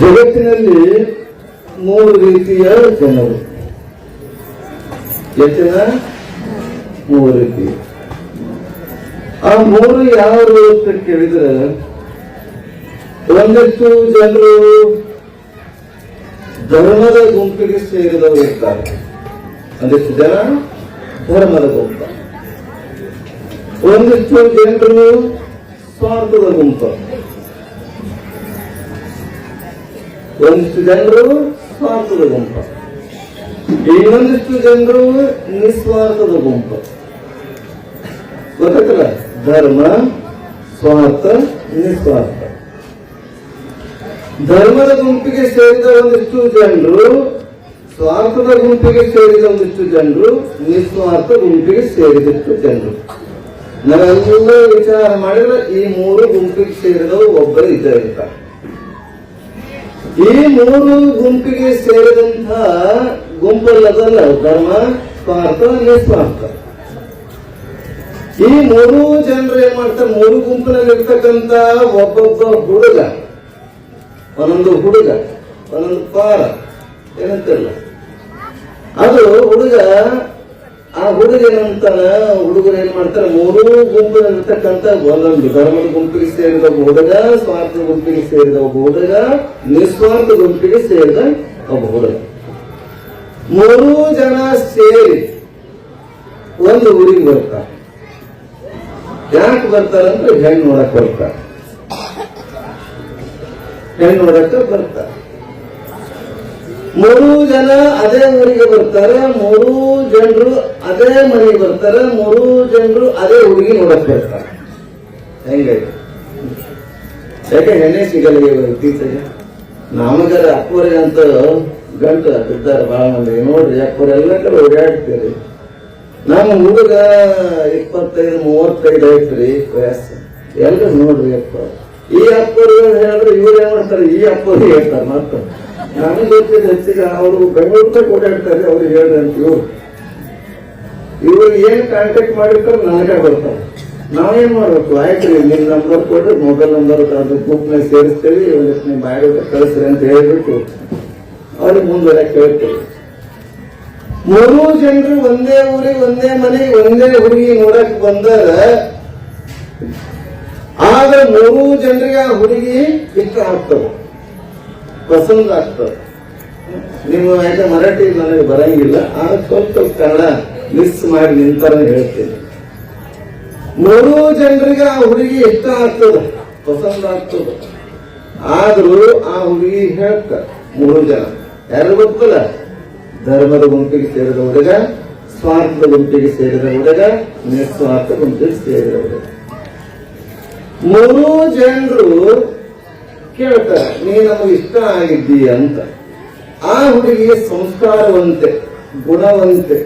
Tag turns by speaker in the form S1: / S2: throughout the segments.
S1: ಜಗತ್ತಿನಲ್ಲಿ 3 ರೀತಿಯ ಜನರು. ಎಷ್ಟು ಜನ? 3 ರೀತಿ. ಆ 3 ಯಾರು ಅಂತ ಕೇಳಿದ್ರೆ, ಒಂದಷ್ಟು ಜನರು ಧರ್ಮದ ಗುಂಪಿಗೆ ಸೇರಿದವರು ಇರ್ತಾರೆ. ಒಂದಿಷ್ಟು ಜನ ಧರ್ಮದ ಗುಂಪ, ಒಂದಿಷ್ಟು ಜನರು ಸ್ವಾರ್ಥದ ಗುಂಪ, ಒಂದಿಷ್ಟು ಜನರು ಸ್ವಾರ್ಥದ ಗುಂಪ, ಇನ್ನೊಂದಿಷ್ಟು ಜನರು ನಿಸ್ವಾರ್ಥದ ಗುಂಪ. ಗೊತ್ತಾಗಲ್ಲ? ಧರ್ಮ, ಸ್ವಾರ್ಥ, ನಿಸ್ವಾರ್ಥ. ಧರ್ಮದ ಗುಂಪಿಗೆ ಸೇರಿದ ಒಂದಿಷ್ಟು ಜನರು, ಸ್ವಾರ್ಥದ ಗುಂಪಿಗೆ ಸೇರಿದ ಒಂದಿಷ್ಟು ಜನರು, ನಿಸ್ವಾರ್ಥ ಗುಂಪಿಗೆ ಸೇರಿದಷ್ಟು ಜನರು. ನಾವೆಲ್ಲ ವಿಚಾರ ಮಾಡಿದ್ರೆ ಈ 3 ಗುಂಪಿಗೆ ಸೇರಿದವರು ಒಬ್ಬರು ಇದ್ದಾರೆ. ಈ 3 ಗುಂಪಿಗೆ ಸೇರಿದಂತಹ ಗುಂಪಲ್ಲದಲ್ಲ ಧರ್ಮ, ಸ್ವಾರ್ಥ, ನಿಸ್ವಾರ್ಥ. ಈ 3 ಜನರು ಏನ್ ಮಾಡ್ತಾರೆ? 3 ಗುಂಪಿನಲ್ಲಿ ಇರ್ತಕ್ಕಂಥ ಒಬ್ಬೊಬ್ಬ ಹುಡುಗ, ಒಂದೊಂದು ಹುಡುಗ, ಒಂದೊಂದು ಪಾರ ಏನಂತಿಲ್ಲ, ಅದು ಹುಡುಗ. ಆ ಹುಡುಗ ಏನಂತಾನ, ಹುಡುಗರು ಏನ್ ಮಾಡ್ತಾರೆ? 3 ಗುಂಪಿನಲ್ಲಿರ್ತಕ್ಕಂಥ ಒಂದೊಂದು ಧರ್ಮದ ಗುಂಪಿಗೆ ಸೇರಿದ ಒಬ್ಬ ಹುಡುಗ, ಸ್ವಾರ್ಥ ಗುಂಪಿಗೆ ಸೇರಿದ ಒಬ್ಬ ಹುಡುಗ, ನಿಸ್ವಾರ್ಥ ಗುಂಪಿಗೆ ಸೇರಿದ ಒಬ್ಬ ಹುಡುಗ. 3 ಜನ ಸೇರಿ ಒಂದು ಊರಿಗೆ ಬರ್ತಾರೆ. ಯಾಕೆ ಬರ್ತಾರಂದ್ರೆ ಹೆಣ್ಣು ನೋಡಕ್ ಬರ್ತಾರೆ. ಹೆಣ್ಣು ನೋಡಕ್ಕೆ ಬರ್ತಾರೆ. 3 ಜನ ಅದೇ ಊರಿಗೆ ಬರ್ತಾರೆ. 3 ಜನರು ಅದೇ ಮನೆಗೆ ಬರ್ತಾರೆ. 3 ಜನರು ಅದೇ ಹುಡುಗಿ ನೋಡಕ್ ಬರ್ತಾರೆ. ಹೆಂಗಾಯ್ತು? ಯಾಕೆ ಹೆಣ್ಣೆ ಸಿಗಲ್ಲ ಇತ್ತೀಚೆಗೆ? ನಮಗರ ಅಪ್ಪರಿಗೆ ಅಂತ ಗಂಟು ಬಿದ್ದಾರೆ ಬಹಳ ಮಂದಿ. ನೋಡ್ರಿ ಅಪ್ಪರ ಎಲ್ಲ ಕಡೆ ಓಡಾಡ್ತೀರಿ. ನಮ್ಮ ಹುಡುಗ 25-35 ಐತ್ರಿ ವಯಸ್ಸು. ಎಲ್ರು ನೋಡ್ರಿ ಅಪ್ಪ. ಈ ಅಪ್ಪರು ಹೇಳಿದ್ರೆ ಇವ್ರು ಏನ್ ಮಾಡ್ತಾರೆ? ಈ ಅಪ್ಪರು ಹೇಳ್ತಾರೆ. ಮತ್ತೆ ನಮ್ಗೆ ಗೊತ್ತಿದ್ದು ಹೆಚ್ಚಿಗೆ ಅವರು ಬೆಂಗಳೂರು ಓಡಾಡ್ತಾರೆ. ಅವ್ರಿಗೆ ಹೇಳ್ರಿ ಅಂತ ಇವ್ರಿಗೆ ಏನ್ ಕಾಂಟ್ಯಾಕ್ಟ್ ಮಾಡಿರ್ತಾರೆ ನನಗೆ ಬರ್ತಾರೆ. ನಾವೇನ್ ಮಾಡ್ಬೇಕು? ಆಯ್ತು ನಿಮ್ ನಂಬರ್ ಕೊಡ್ರಿ, ಮೊಬೈಲ್ ನಂಬರ್ ಗ್ರೂಪ್ನಾಗ ಸೇರಿಸ್ತೇವೆ, ನೀವು ಬಾಯೋಡೇಟಾ ಕಳಿಸ್ರಿ ಅಂತ ಹೇಳ್ಬಿಟ್ಟು ಅವ್ರಿಗೆ ಮುಂದುವರೆಗೆ ಕೇಳ್ತೇವೆ. 3 ಜನರು ಒಂದೇ ಊರಿಗೆ, ಒಂದೇ ಮನೆಗೆ, ಒಂದೇ ಹುಡುಗಿ ನೋಡಕ್ ಬಂದಾಗ ಆಗ 3 ಜನರಿಗೆ ಆ ಹುಡುಗಿ ಇಷ್ಟ ಆಗ್ತವೆ, ಪಸಂದ್ ಆಗ್ತವೆ. ನೀವು ಯಾಕೆ ಮರಾಠಿ ನನಗೆ ಬರಂಗಿಲ್ಲ, ಆಗ ಸ್ವಲ್ಪ ಕನ್ನಡ ಮಿಸ್ ಮಾಡಿ ನಿಂತರ ಹೇಳ್ತೇನೆ. 3 ಜನರಿಗೆ ಆ ಹುಡುಗಿ ಇಷ್ಟ ಆಗ್ತದೆ, ಪಸಂದ್ ಆಗ್ತದೆ. ಆದ್ರೂ ಆ ಹುಡುಗಿ ಹೇಳ್ತಾರೆ 3 ಜನ ಯಾರು ಗೊತ್ತಲ್ಲ? ಧರ್ಮದ ಗುಂಪಿಗೆ ಸೇರಿದ ಹುಡುಗ, ಸ್ವಾರ್ಥದ ಗುಂಪಿಗೆ ಸೇರಿದ ಹುಡುಗ, ನಿಸ್ವಾರ್ಥ ಗುಂಪಿಗೆ ಸೇರಿದ ಹುಡುಗ. 3 ಜನರು ಕೇಳ್ತಾರೆ, ನೀ ನಮಗೆ ಇಷ್ಟ ಆಗಿದ್ದೀ ಅಂತ. ಆ ಹುಡುಗಿಗೆ ಸಂಸ್ಕಾರವಂತೆ, ಗುಣವಂತೆ,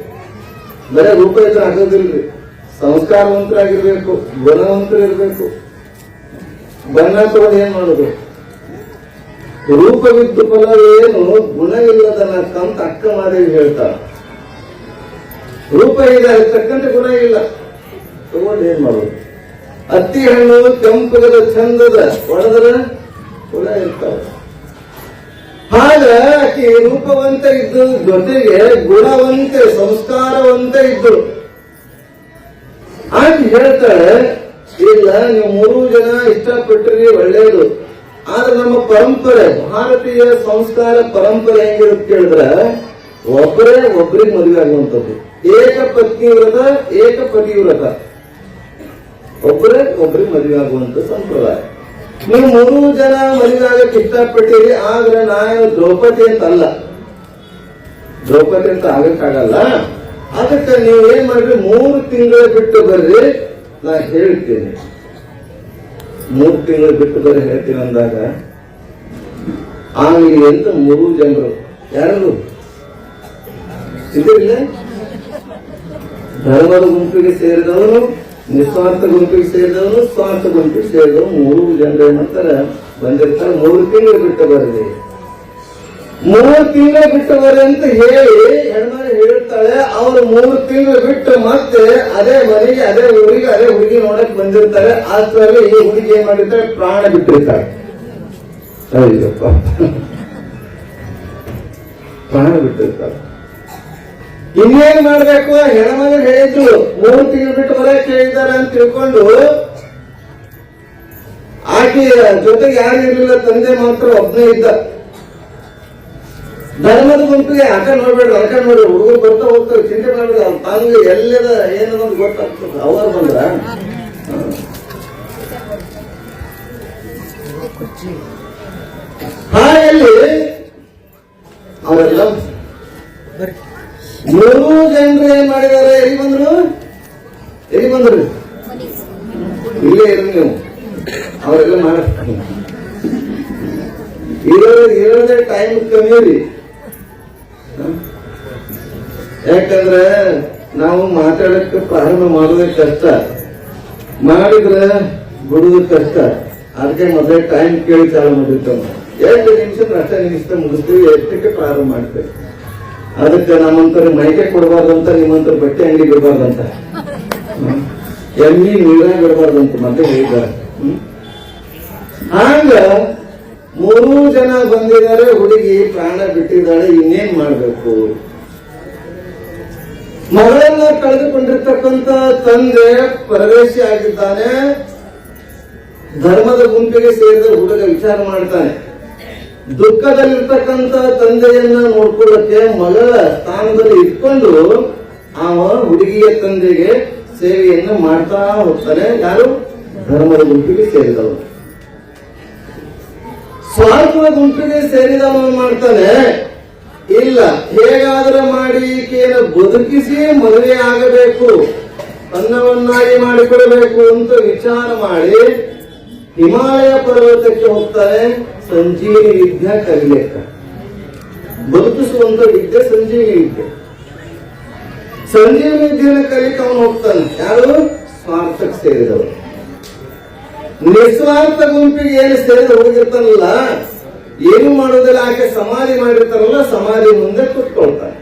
S1: ಬರೇ ರೂಪ ಇದ್ರೆ ಆಗೋದಿಲ್ರಿ. ಸಂಸ್ಕಾರವಂತರಾಗಿರ್ಬೇಕು, ಗುಣವಂತರಿರ್ಬೇಕು. ಬಣ್ಣ ತಗೊಂಡು ಏನ್ ಮಾಡೋದು? ರೂಪವಿದ್ದು ಫಲವೇನು, ಗುಣವಿಲ್ಲದನ ಕಂತ ಅಕ್ಕ ಮಾದೇವಿ ಹೇಳ್ತಾರ. ರೂಪ ಇದೆ, ತಕ್ಕಂತೆ ಗುಣ ಇಲ್ಲ, ತಗೊಂಡು ಏನ್ ಮಾಡೋದು? ಅತ್ತಿ ಹಣ್ಣು ಕೆಂಪಗದ ಚಂದದ ಒಡೆದ್ರೆ ಗುಣ ಇರ್ತಾವ. ಆಗ ಆಕೆ ರೂಪವಂತ ಇದ್ದು ಜೊತೆಗೆ ಗುಣವಂತೆ, ಸಂಸ್ಕಾರವಂತ ಇದ್ರು. ಆಕೆ ಹೇಳ್ತಾಳೆ, ಇಲ್ಲ ನೀವು 3 ಜನ ಇಷ್ಟಪಟ್ಟರೆ ಒಳ್ಳೇದು, ಆದ್ರೆ ನಮ್ಮ ಪರಂಪರೆ, ಭಾರತೀಯ ಸಂಸ್ಕಾರ ಪರಂಪರೆ ಹೆಂಗಿರುತ್ತೆ ಕೇಳಿದ್ರೆ ಒಬ್ಬರಿಗೆ ಮದುವೆ ಆಗುವಂಥದ್ದು. ಏಕಪತ್ನಿ ವ್ರತ, ಏಕಪತಿ ವ್ರತ, ಒಬ್ಬರಿಗೆ ಮದುವೆ ಆಗುವಂತ ಸಂಪ್ರದಾಯ. ನೀವು 3 ಜನ ಮದುವೆ ಆಗಕ್ಕೆ ಇಷ್ಟಪಟ್ಟಿರಿ, ಆದ್ರೆ ನಾನು ದ್ರೌಪದಿ ಅಂತ ಅಲ್ಲ, ದ್ರೌಪದಿ ಅಂತ ಆಗಕ್ಕಾಗಲ್ಲ. ಅದಕ್ಕೆ ನೀವು ಏನ್ ಮಾಡ್ರಿ, 3 ತಿಂಗಳು ಬಿಟ್ಟು ಬರ್ರಿ, ನಾ ಹೇಳ್ತೀನಿ. 3 ತಿಂಗಳು ಬಿಟ್ಟು ಬರ್ರಿ ಹೇಳ್ತೀನಿ ಅಂದಾಗ ಆಗಲಿ ಅಂತ 3 ಜನರು ಯಾರು ಸಿಗಲಿಲ್ಲ. ಧರ್ಮದ ಗುಂಪಿಗೆ ಸೇರಿದವನು, ನಿಸ್ವಾರ್ಥ ಗುಂಪಿಗೆ ಸೇರಿದವನು, ಸ್ವಾರ್ಥ ಗುಂಪಿಗೆ ಸೇರಿದವನು 3 ಜನರು ಏನಂತಾರೆ ಬಂದಿರ್ತಾರೆ. 3 ತಿಂಗಳು ಬಿಟ್ಟು ಬರ್ರಿ, 3 ತಿಂಗಳು ಬಿಟ್ಟು ಬರ್ರಿ ಅಂತ ಹೇಳಿ ಹೆಣ್ಮನೆ ಹೇಳ್ತಾಳೆ. ಅವ್ರು 3 ತಿಂಗಳು ಬಿಟ್ಟು ಮತ್ತೆ ಅದೇ ಮನೆಗೆ, ಅದೇ ಊರಿಗೆ, ಅದೇ ಹುಡುಗಿ ನೋಡಕ್ ಬಂದಿರ್ತಾರೆ. ಅಷ್ಟರಲ್ಲಿ ಈ ಹುಡುಗಿ ಏನ್ ಮಾಡಿರ್ತಾರೆ, ಪ್ರಾಣ ಬಿಟ್ಟಿರ್ತಾರೆ. ಅಯ್ಯಪ್ಪ, ಪ್ರಾಣ ಬಿಟ್ಟಿರ್ತಾರೆ. ಇನ್ನೇನ್ ಮಾಡ್ಬೇಕು? ಹೆಣ್ಮಗ ಹೇಳಿದ್ರು 3 ತಿಂಗಳು ಬಿಟ್ಟು ಬರಕ್ ಹೇಳಿದ್ದಾರೆ ಅಂತ ತಿಳ್ಕೊಂಡು ಆಕೆ ಜೊತೆಗೆ ಯಾರು ಇರಲಿಲ್ಲ, ತಂದೆ ಮಾತ್ರ ಒಬ್ಬನೇ ಇದ್ದ. ಧರ್ಮದ ಗುಂಪಿಗೆ ಆಟ ನೋಡ್ಬೇಡ್ರಿ, ಆಟ ನೋಡ್ರಿ, ಹುಡುಗರು ಬರ್ತಾ ಹೋಗ್ತಾರೆ, ಚಿಂತೆ ಮಾಡ್ಬೇಡ್ರಿ, ಅವ್ರ ತಾನಿಗೆ ಎಲ್ಲದ ಏನನ್ನೋದು ಗೊತ್ತಾಗ್ತದೆ. ಅವರು ಬಂದ್ರ ಹಾಯಲ್ಲಿ ಅವರೆಲ್ಲ 3 ಜನರು ಏನ್ ಮಾಡಿದ್ದಾರೆ? ಎಲ್ಲಿ ಬಂದ್ರು? ಇಲ್ಲೇ ಇರು ನೀವು. ಅವರೆಲ್ಲ ಮಾಡ್ತಾರೆ. ಇರೋದೇ ಟೈಮ್ ಕಮ್ಮಿ ರೀ. ಯಾಕಂದ್ರೆ ನಾವು ಮಾತಾಡಕ್ಕೆ ಪ್ರಾರಂಭ ಮಾಡೋದೇ ಕಷ್ಟ, ಮಾಡಿದ್ರೆ ಬಿಡುದು ಕಷ್ಟ. ಅದಕ್ಕೆ ಮೊದಲೇ ಟೈಮ್ ಕೇಳಿ ಚಾಲು ಮಾಡಿರ್ತೇವೆ. 2 ನಿಮಿಷ 10 ನಿಮಿಷ ಮುಗಿಸ್ತೀವಿ, 8ಕ್ಕೆ ಪ್ರಾರಂಭ ಮಾಡ್ತೇವೆ. ಅದಕ್ಕೆ ನಮ್ಮಂತರ ಮೈಕೆ ಕೊಡಬಾರ್ದಂತ, ನಿಮ್ಮಂತರ ಬಟ್ಟೆ ಅಂಗಡಿಗೆ ಇಡಬಾರ್ದಂತ, ಎಮ್ಮಿ ನೀರಾಗ ಇಡಬಾರ್ದಂತ ಮತ್ತೆ ಹೇಳಿದ್ದಾರೆ. ಹಂಗ 3 ಜನ ಬಂದಿದ್ದಾರೆ, ಹುಡುಗಿ ಪ್ರಾಣ ಬಿಟ್ಟಿದ್ದಾಳೆ. ಇನ್ನೇನ್ ಮಾಡ್ಬೇಕು? ಮಗಳನ್ನ ಕಳೆದುಕೊಂಡಿರ್ತಕ್ಕಂಥ ತಂದೆ ಪರದೇಶಿ ಆಗಿದ್ದಾನೆ. ಧರ್ಮದ ಗುಂಪಿಗೆ ಸೇರಿದ ಹುಡುಗ ವಿಚಾರ ಮಾಡ್ತಾನೆ. ದುಃಖದಲ್ಲಿರ್ತಕ್ಕಂಥ ತಂದೆಯನ್ನ ನೋಡ್ಕೊಳ್ಳಕ್ಕೆ ಮಗಳ ಸ್ಥಾನದಲ್ಲಿ ಇಟ್ಕೊಂಡು ಅವ ಹುಡುಗಿಯ ತಂದೆಗೆ ಸೇವೆಯನ್ನ ಮಾಡ್ತಾ ಹೋಗ್ತಾನೆ. ಯಾರು? ಧರ್ಮದ ಗುಂಪಿಗೆ ಸೇರಿದವನು. ಸ್ವಾರ್ಥದ ಗುಂಪಿಗೆ ಸೇರಿದವನು ಮಾಡ್ತಾನೆ, ಇಲ್ಲ ಹೇಗಾದರೂ ಮಾಡಿ ಈಕೆಯನ್ನು ಬದುಕಿಸಿ ಮದುವೆ ಆಗಬೇಕು, ತನ್ನವನ್ನಾಗಿ ಮಾಡಿಕೊಡಬೇಕು ಅಂತ ವಿಚಾರ ಮಾಡಿ ಹಿಮಾಲಯ ಪರ್ವತಕ್ಕೆ ಹೋಗ್ತಾನೆ. ಸಂಜೀವಿನಿ ವಿದ್ಯೆ ಕಲಿಯಕ್ಕ, ಬದುಕಿಸುವಂತ ವಿದ್ಯೆ ಸಂಜೀವಿನಿ ವಿದ್ಯೆ. ಸಂಜೀವಿನಿ ವಿದ್ಯೆಯನ್ನು ಕಲಿಯಕ್ಕೆ ಅವನು ಹೋಗ್ತಾನೆ. ಯಾರು? ಸ್ವಾರ್ಥಕ್ಕೆ ಸೇರಿದವರು. ನಿಸ್ವಾರ್ಥ ಗುಂಪಿಗೆ ಏನು ಸೇರಿದ ಹುಡುಗಿರ್ತಾನಲ್ಲ, ಏನು ಮಾಡೋದಿಲ್ಲ, ಆಕೆ ಸಮಾಧಿ ಮಾಡಿರ್ತಾರಲ್ಲ, ಸಮಾಧಿ ಮುಂದೆ ಕುತ್ಕೊಳ್ತಾನೆ.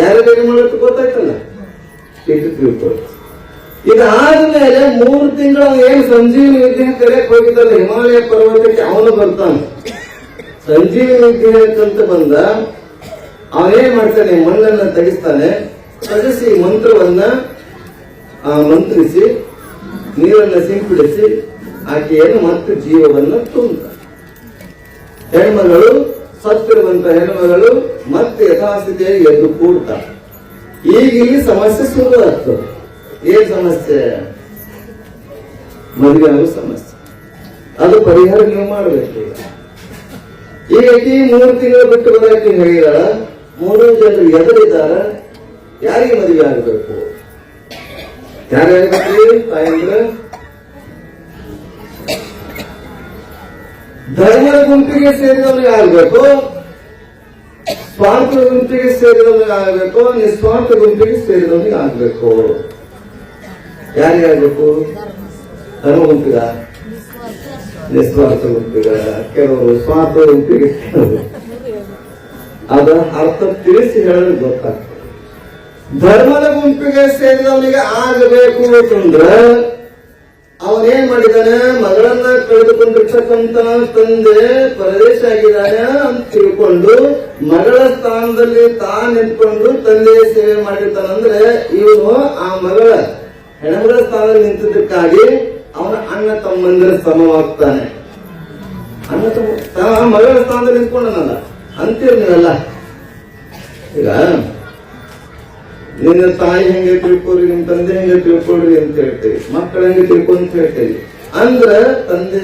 S1: ಯಾರೇನು ಮಾಡೋದು ಗೊತ್ತಾಯ್ತಲ್ಲ, ತಿಳ್ಕೊಳ್ತಾರೆ. ಇದಾದ್ಮೇಲೆ 3 ತಿಂಗಳು ಏನು ಸಂಜೀವಿನಿ ವಿದ್ಯೆ ಕರೆಯಕ್ಕೆ ಹೋಗಿದ್ದಲ್ಲ ಹಿಮಾಲಯ ಪರ್ವತಕ್ಕೆ, ಅವನು ಬರ್ತಾನೆ. ಸಂಜೀವಿನಿ ವಿದ್ಯೆ ಅಂತ ಬಂದ ಅವನೇನ್ ಮಾಡ್ತಾನೆ? ಮಣ್ಣನ್ನ ತೆಗಿಸ್ತಾನೆ, ತೆಗೆಸಿ ಮಂತ್ರವನ್ನ ಮಂತ್ರಿಸಿ ನೀರನ್ನ ಸಿಂಪಡಿಸಿ ಆಕೆಯನ್ನು ಮತ್ತೆ ಜೀವವನ್ನ ತುಂಬುತ್ತಾನೆ. ಹೆಣ್ಮಗಳು, ಸತ್ತಿರುವಂತ ಹೆಣ್ಮಗಳು ಮತ್ತೆ ಯಥಾಸ್ಥಿತಿಯಾಗಿ ಎದ್ದು ಕೂಡ್ತಾಳೆ. ಈಗ ಇಲ್ಲಿ ಸಮಸ್ಯೆ ಶುರು ಆಗ್ತದೆ. ಏನ್ ಸಮಸ್ಯೆ? ಮದುವೆ ಆಗೋ ಸಮಸ್ಯೆ. ಅದು ಪರಿಹಾರ ನೀವು ಮಾಡಬೇಕು. ಈಗ 3 ತಿಂಗಳು ಬಿಟ್ಟು ಬರೋಕೆ ಹೇಳಿದಾಳ. 3 ಜನರು ಎದುರಿದ್ದಾರ. ಯಾರಿಗೆ ಮದುವೆ ಆಗಬೇಕು? ಯಾರ್ಯಾಗಬೇಕ್ರಿ? ತಾಯಂದ್ರ ಧರ್ಮದ ಗುಂಪಿಗೆ ಸೇರಿದವನಿಗೆ ಆಗಬೇಕು, ಸ್ವಾರ್ಥ ಗುಂಪಿಗೆ ಸೇರಿದವನಿಗೆ ಆಗಬೇಕು, ನಿಸ್ವಾರ್ಥ ಗುಂಪಿಗೆ ಸೇರಿದವನಿಗೆ ಆಗಬೇಕು. ಯಾರಿಗಾಗಬೇಕು? ಧರ್ಮ ಗುಂಪಿಗ, ನಿಸ್ವಾರ್ಥ ಗುಂಪಿಗ. ಕೆಲವರು ಸ್ವಾರ್ಥ ಗುಂಪಿಗೆ ಅದರ ಅರ್ಥ ತಿಳಿಸಿ ಹೇಳಲು ಗೊತ್ತಾಗ್ತದೆ. ಧರ್ಮದ ಗುಂಪಿಗೆ ಸೇರಿದವನಿಗೆ ಆಗಬೇಕು ಅಂತಂದ್ರೆ ಅವನೇನ್ ಮಾಡಿದಾನೆ? ಮಗಳನ್ನ ಕಳೆದುಕೊಂಡಿರ್ತಕ್ಕಂತ ತಂದೆ ಪರದೇಶ ಆಗಿದ್ದಾನೆ ಅಂತ ತಿಳ್ಕೊಂಡು ಮಗಳ ಸ್ಥಾನದಲ್ಲಿ ನಿಂತ್ಕೊಂಡು ತಂದೆಯ ಸೇವೆ ಮಾಡಿರ್ತಾನಂದ್ರೆ ಇವನು ಆ ಮಗಳ ಹೆಣ್ಮಗಳ ಸ್ಥಾನದಲ್ಲಿ ನಿಂತಿದ್ದಕ್ಕಾಗಿ ಅವನ ಅಣ್ಣ ತಮ್ಮಂದಿರ ಸಮವಾಗ್ತಾನೆ. ಅಣ್ಣ ತಮ್ಮ ಮಗಳ ಸ್ಥಾನದಲ್ಲಿ ನಿಂತ್ಕೊಂಡನಲ್ಲ ಅಂತೀರಿ ನೀವೆಲ್ಲ. ಈಗ ನಿನ್ನ ತಾಯಿ ಹೆಂಗೆ ತಿಳ್ಕೊರಿ, ನಿಮ್ ತಂದೆ ಹೆಂಗೆ ತಿಳ್ಕೊಳ್ರಿ ಅಂತ ಹೇಳ್ತೇವೆ, ಮಕ್ಕಳ ಹೆಂಗೆ ತಿಳ್ಕೊಂತ ಹೇಳ್ತೇವೆ. ಅಂದ್ರ ತಂದೆ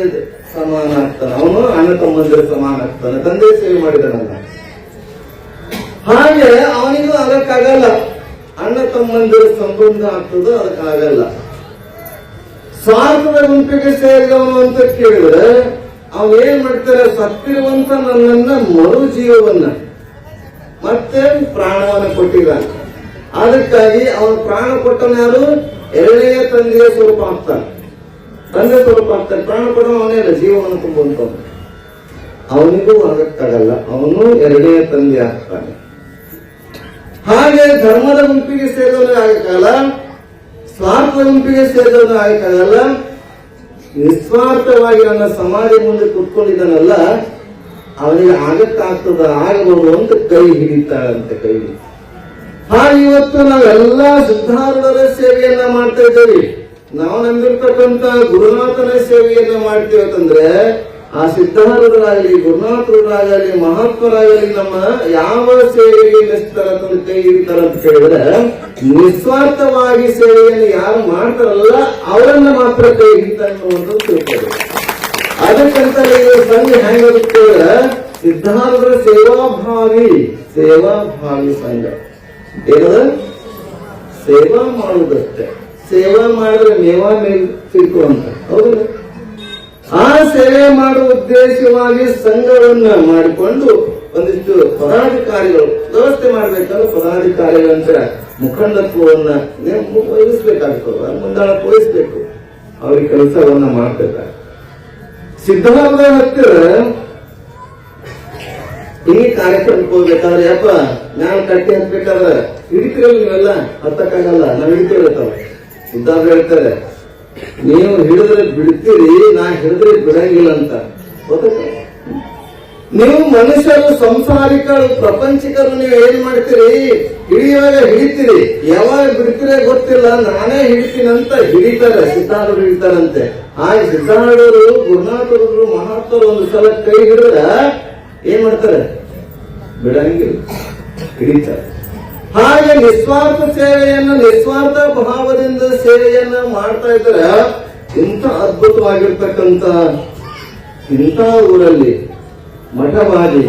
S1: ಸಮಾನ ಆಗ್ತಾನೆ, ಅವನು ಅಣ್ಣ ತಮ್ಮಂದಿರ ಸಮಾನ ಆಗ್ತಾನೆ, ತಂದೆ ಸೇವೆ ಮಾಡಿದನಲ್ಲ. ಹಾಗೆ ಅವನಿಗೂ ಅದಕ್ಕಾಗಲ್ಲ, ಅಣ್ಣ ತಮ್ಮಂದಿರ ಸಂಬಂಧ ಆಗ್ತದ, ಅದಕ್ಕಾಗಲ್ಲ. ಸ್ವಾರ್ಥದ ಗುಂಪಿಗೆ ಸೇರಿದವನು ಅಂತ ಕೇಳಿದ್ರೆ ಅವನ್ ಏನ್ ಮಾಡ್ತಾರೆ? ಸತ್ತಿರುವಂತ ನನ್ನನ್ನ ಮರು ಜೀವವನ್ನ ಮತ್ತೆ ಪ್ರಾಣವನ್ನ ಕೊಟ್ಟಿದ್ದಾನೆ. ಅದಕ್ಕಾಗಿ ಅವನು ಪ್ರಾಣ ಕೊಟ್ಟನ ಯಾರು? 2ನೇ ತಂದೆಯ ಸ್ವರೂಪ ಆಗ್ತಾನೆ, ತಂದೆ ಸ್ವರೂಪ ಆಗ್ತಾನೆ. ಪ್ರಾಣ ಕೊಟ್ಟವ ಅವನೇ ಅಲ್ಲ, ಜೀವವನ್ನು ತುಂಬುವಂತವನು. ಅವನಿಗೂ ಆಗಕ್ಕಾಗಲ್ಲ, ಅವನು 2ನೇ ತಂದೆ ಆಗ್ತಾನೆ. ಹಾಗೆ ಧರ್ಮದ ಗುಂಪಿಗೆ ಸೇರಿದವನು ಆಗಕ್ಕಾಗಲ್ಲ, ಸ್ವಾರ್ಥದ ಗುಂಪಿಗೆ ಸೇರಿದವನು ಆಗಕ್ಕಾಗಲ್ಲ, ನಿಸ್ವಾರ್ಥವಾಗಿ ನನ್ನ ಸಮಾಜ ಮುಂದೆ ಕೂತ್ಕೊಂಡಿದ್ದಾನಲ್ಲ, ಅವನಿಗೆ ಆಗಕ್ಕಾಗ್ತದ ಆಗಬಹುದು ಅಂತ ಕೈ ಹಿಡಿತಾಳಂತೆ. ಕೈ ಹಾಗೆ ಇವತ್ತು ನಾವೆಲ್ಲ ಸಿದ್ಧಾರೂಢರ ಸೇವೆಯನ್ನ ಮಾಡ್ತಾ ಇದ್ದೇವೆ. ನಾವು ನಂಬಿರ್ತಕ್ಕಂಥ ಗುರುನಾಥನ ಸೇವೆಯನ್ನ ಮಾಡ್ತೀವಿ ಅಂತಂದ್ರೆ, ಆ ಸಿದ್ಧಾರೂಢರಾಗಲಿ, ಗುರುನಾಥರಾಗಲಿ, ಮಹಾತ್ಮರಾಗಲಿ ನಮ್ಮ ಯಾವ ಸೇವೆಗೆ ನಿಸ್ತಾರಂತ ಕೈ ಹಿಡಿತಾರ ಅಂತ ಕೇಳಿದ್ರೆ, ನಿಸ್ವಾರ್ಥವಾಗಿ ಸೇವೆಯನ್ನು ಯಾರು ಮಾಡ್ತಾರಲ್ಲ ಅವರನ್ನ ಮಾತ್ರ ಕೈ ಹಿಡಿತಾರೆ ಅನ್ನುವಂಥದ್ದು ತಿಳ್ಕೊಳ್ಳಿ. ಅದಕ್ಕಂತ ಸಂಘ ಹೆಂಗಾಗುತ್ತೆ, ಸಿದ್ಧಾರೂಢರ ಸೇವಾಭಾವಿ ಸಂಘ. ಏನದ ಸೇವಾ ಮಾಡುವುದಷ್ಟೇ. ಸೇವಾ ಮಾಡಿದ್ರೆ ಮೇವಾ ಮೇಲೆ ಸಿಕ್ಕುವಂತ, ಹೌದಲ್ಲ? ಆ ಸೇವೆ ಮಾಡುವ ಉದ್ದೇಶವಾಗಿ ಸಂಘವನ್ನ ಮಾಡಿಕೊಂಡು ಒಂದಿಷ್ಟು ಪದಾಧಿಕಾರಿಗಳು ವ್ಯವಸ್ಥೆ ಮಾಡಬೇಕಾದ್ರೆ ಪದಾಧಿಕಾರಿಗಳಂತ ಮುಖಂಡತ್ವವನ್ನ ವಹಿಸ್ಬೇಕಾಗ್ತದೆ, ಮುಂದಾಳತ್ವ ವಹಿಸ್ಬೇಕು. ಅವ್ರಿಗೆ ಕೆಲಸವನ್ನ ಮಾಡ್ಬೇಕಾಗ ಸಿದ್ಧಾರ್ಥ ಹತ್ತಿರ ಈ ಕಾರ್ಯಕ್ರಮಕ್ಕೆ ಹೋಗ್ಬೇಕಾದ್ರೆ, ಯಪ್ಪ ನಾನು ಕಟ್ಟಿ ಹತ್ಬೇಕಾದ್ರೆ ಹಿಡಿತೀರಲ್ಲ ನೀವೆಲ್ಲ, ಹತ್ತಕ್ಕಾಗಲ್ಲ, ನಾವು ಹಿಡಿತಿರ್ತಾವೆ. ಸಿದ್ಧಾರ್ಥ ಹೇಳ್ತಾರೆ, ನೀವು ಹಿಡಿದ್ರೆ ಬಿಡ್ತೀರಿ, ನಾ ಹಿಡಿದ್ರೆ ಬಿಡಂಗಿಲ್ಲ ಅಂತ. ಗೊತ್ತಾಗ ನೀವು ಮನುಷ್ಯರು, ಸಂಸಾರಿಕರು, ಪ್ರಪಂಚಿಕರು ನೀವು ಏನ್ ಮಾಡ್ತೀರಿ, ಹಿಡಿಯುವಾಗ ಹಿಡಿತೀರಿ, ಯಾವಾಗ ಬಿಡ್ತೀರೇ ಗೊತ್ತಿಲ್ಲ, ನಾನೇ ಹಿಡಿತೀನಂತ ಹಿಡಿತಾರೆ. ಸಿದ್ಧಾರೂಢರು ಹಿಡಿತಾರಂತೆ. ಹಾಗೆ ಸಿದ್ಧಾರೂಢರು, ಗುರುನಾಥರು, ಮಹಾತ್ಮರು ಒಂದು ಸಲ ಕೈ ಹಿಡಿದ್ರೆ ಏನ್ ಮಾಡ್ತಾರೆ, ಬಿಡಂಗಿಲ್ಲ, ಹಿಡಿತಾರೆ. ಹಾಗೆ ನಿಸ್ವಾರ್ಥ ಸೇವೆಯನ್ನ, ನಿಸ್ವಾರ್ಥ ಭಾವದಿಂದ ಸೇವೆಯನ್ನ ಮಾಡ್ತಾ ಇದ್ರೆ, ಇಂಥ ಅದ್ಭುತವಾಗಿರ್ತಕ್ಕಂಥ ಇಂಥ ಊರಲ್ಲಿ ಮಠವಾದಿ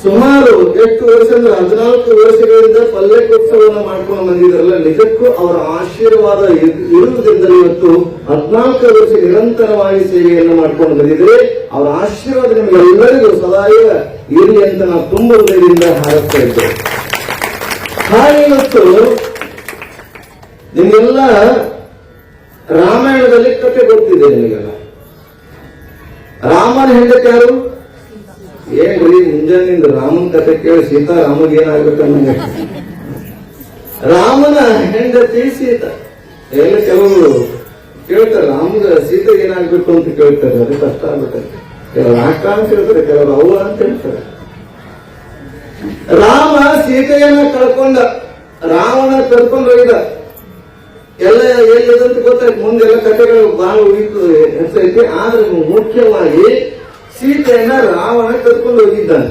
S1: ಸುಮಾರು ಎಷ್ಟು ವರ್ಷ ಅಂದ್ರೆ 14 ವರ್ಷಗಳಿಂದ ಪಲ್ಲಕ್ಕೋತ್ಸವವನ್ನು ಮಾಡ್ಕೊಂಡು ಬಂದಿದ್ರಲ್ಲ, ನಿಜಕ್ಕೂ ಅವರ ಆಶೀರ್ವಾದ ಇರುವುದರಿಂದ ಇವತ್ತು 14 ವರ್ಷ ನಿರಂತರವಾಗಿ ಸೇವೆಯನ್ನು ಮಾಡ್ಕೊಂಡು ಬಂದಿದ್ರೆ, ಅವರ ಆಶೀರ್ವಾದ ನಿಮಗೆಲ್ಲರಿಗೂ ಸದಾ ಇರಲಿ ಅಂತ ನಾವು ತುಂಬ ಹೃದಯದಿಂದ ಹಾರೈಸ್ತಾ ಇದ್ದೇವೆ. ಹಾಗೆ ಇವತ್ತು ನಿಮಗೆಲ್ಲ ರಾಮಾಯಣದಲ್ಲಿ ಕಥೆ ಗೊತ್ತಿದೆ. ನಿಮಗೆಲ್ಲ ರಾಮನ ಹೆಂಡತಿ ಯಾರು? ಏನ್ರಿ ಮುಂಜಾನಿಂದ ರಾಮನ ಕಥೆ ಕೇಳಿ ಸೀತಾರಾಮಗೆ ಏನಾಗ್ಬೇಕನ್ನಂಗೆ. ರಾಮನ ಹೆಂಡತಿ ಸೀತಾ. ಎಲ್ಲ ಕೆಲವರು ಕೇಳ್ತಾರೆ, ರಾಮಗ ಸೀತೆಗೆ ಏನಾಗ್ಬೇಕು ಅಂತ ಕೇಳ್ತಾರೆ. ಅದು ಕಷ್ಟ ಆಗ್ಬಿಟ್ಟಾರೆ. ಕೆಲವರು ಅಕ್ಕ ಅಂತ ಹೇಳ್ತಾರೆ, ಕೆಲವರು ಅವ್ವ ಅಂತ ಹೇಳ್ತಾರೆ. ರಾಮ ಸೀತೆಯನ್ನ ಕಳ್ಕೊಂಡ, ರಾವಣ ಕರ್ಕೊಂಡು ಹೋಗಿದ. ಎಲ್ಲ ಎಲ್ಲಿದಂತ ಗೊತ್ತಾಯ್ತು, ಮುಂದೆಲ್ಲ ಕಥೆಗಳು ಬಹಳ ಉಳಿತು ಹೆಚ್ಚೈತಿ. ಆದ್ರೆ ಮುಖ್ಯವಾಗಿ ಸೀತೆಯನ್ನ ರಾವಣ ಕರ್ಕೊಂಡು ಹೋಗಿದ್ದಾನೆ.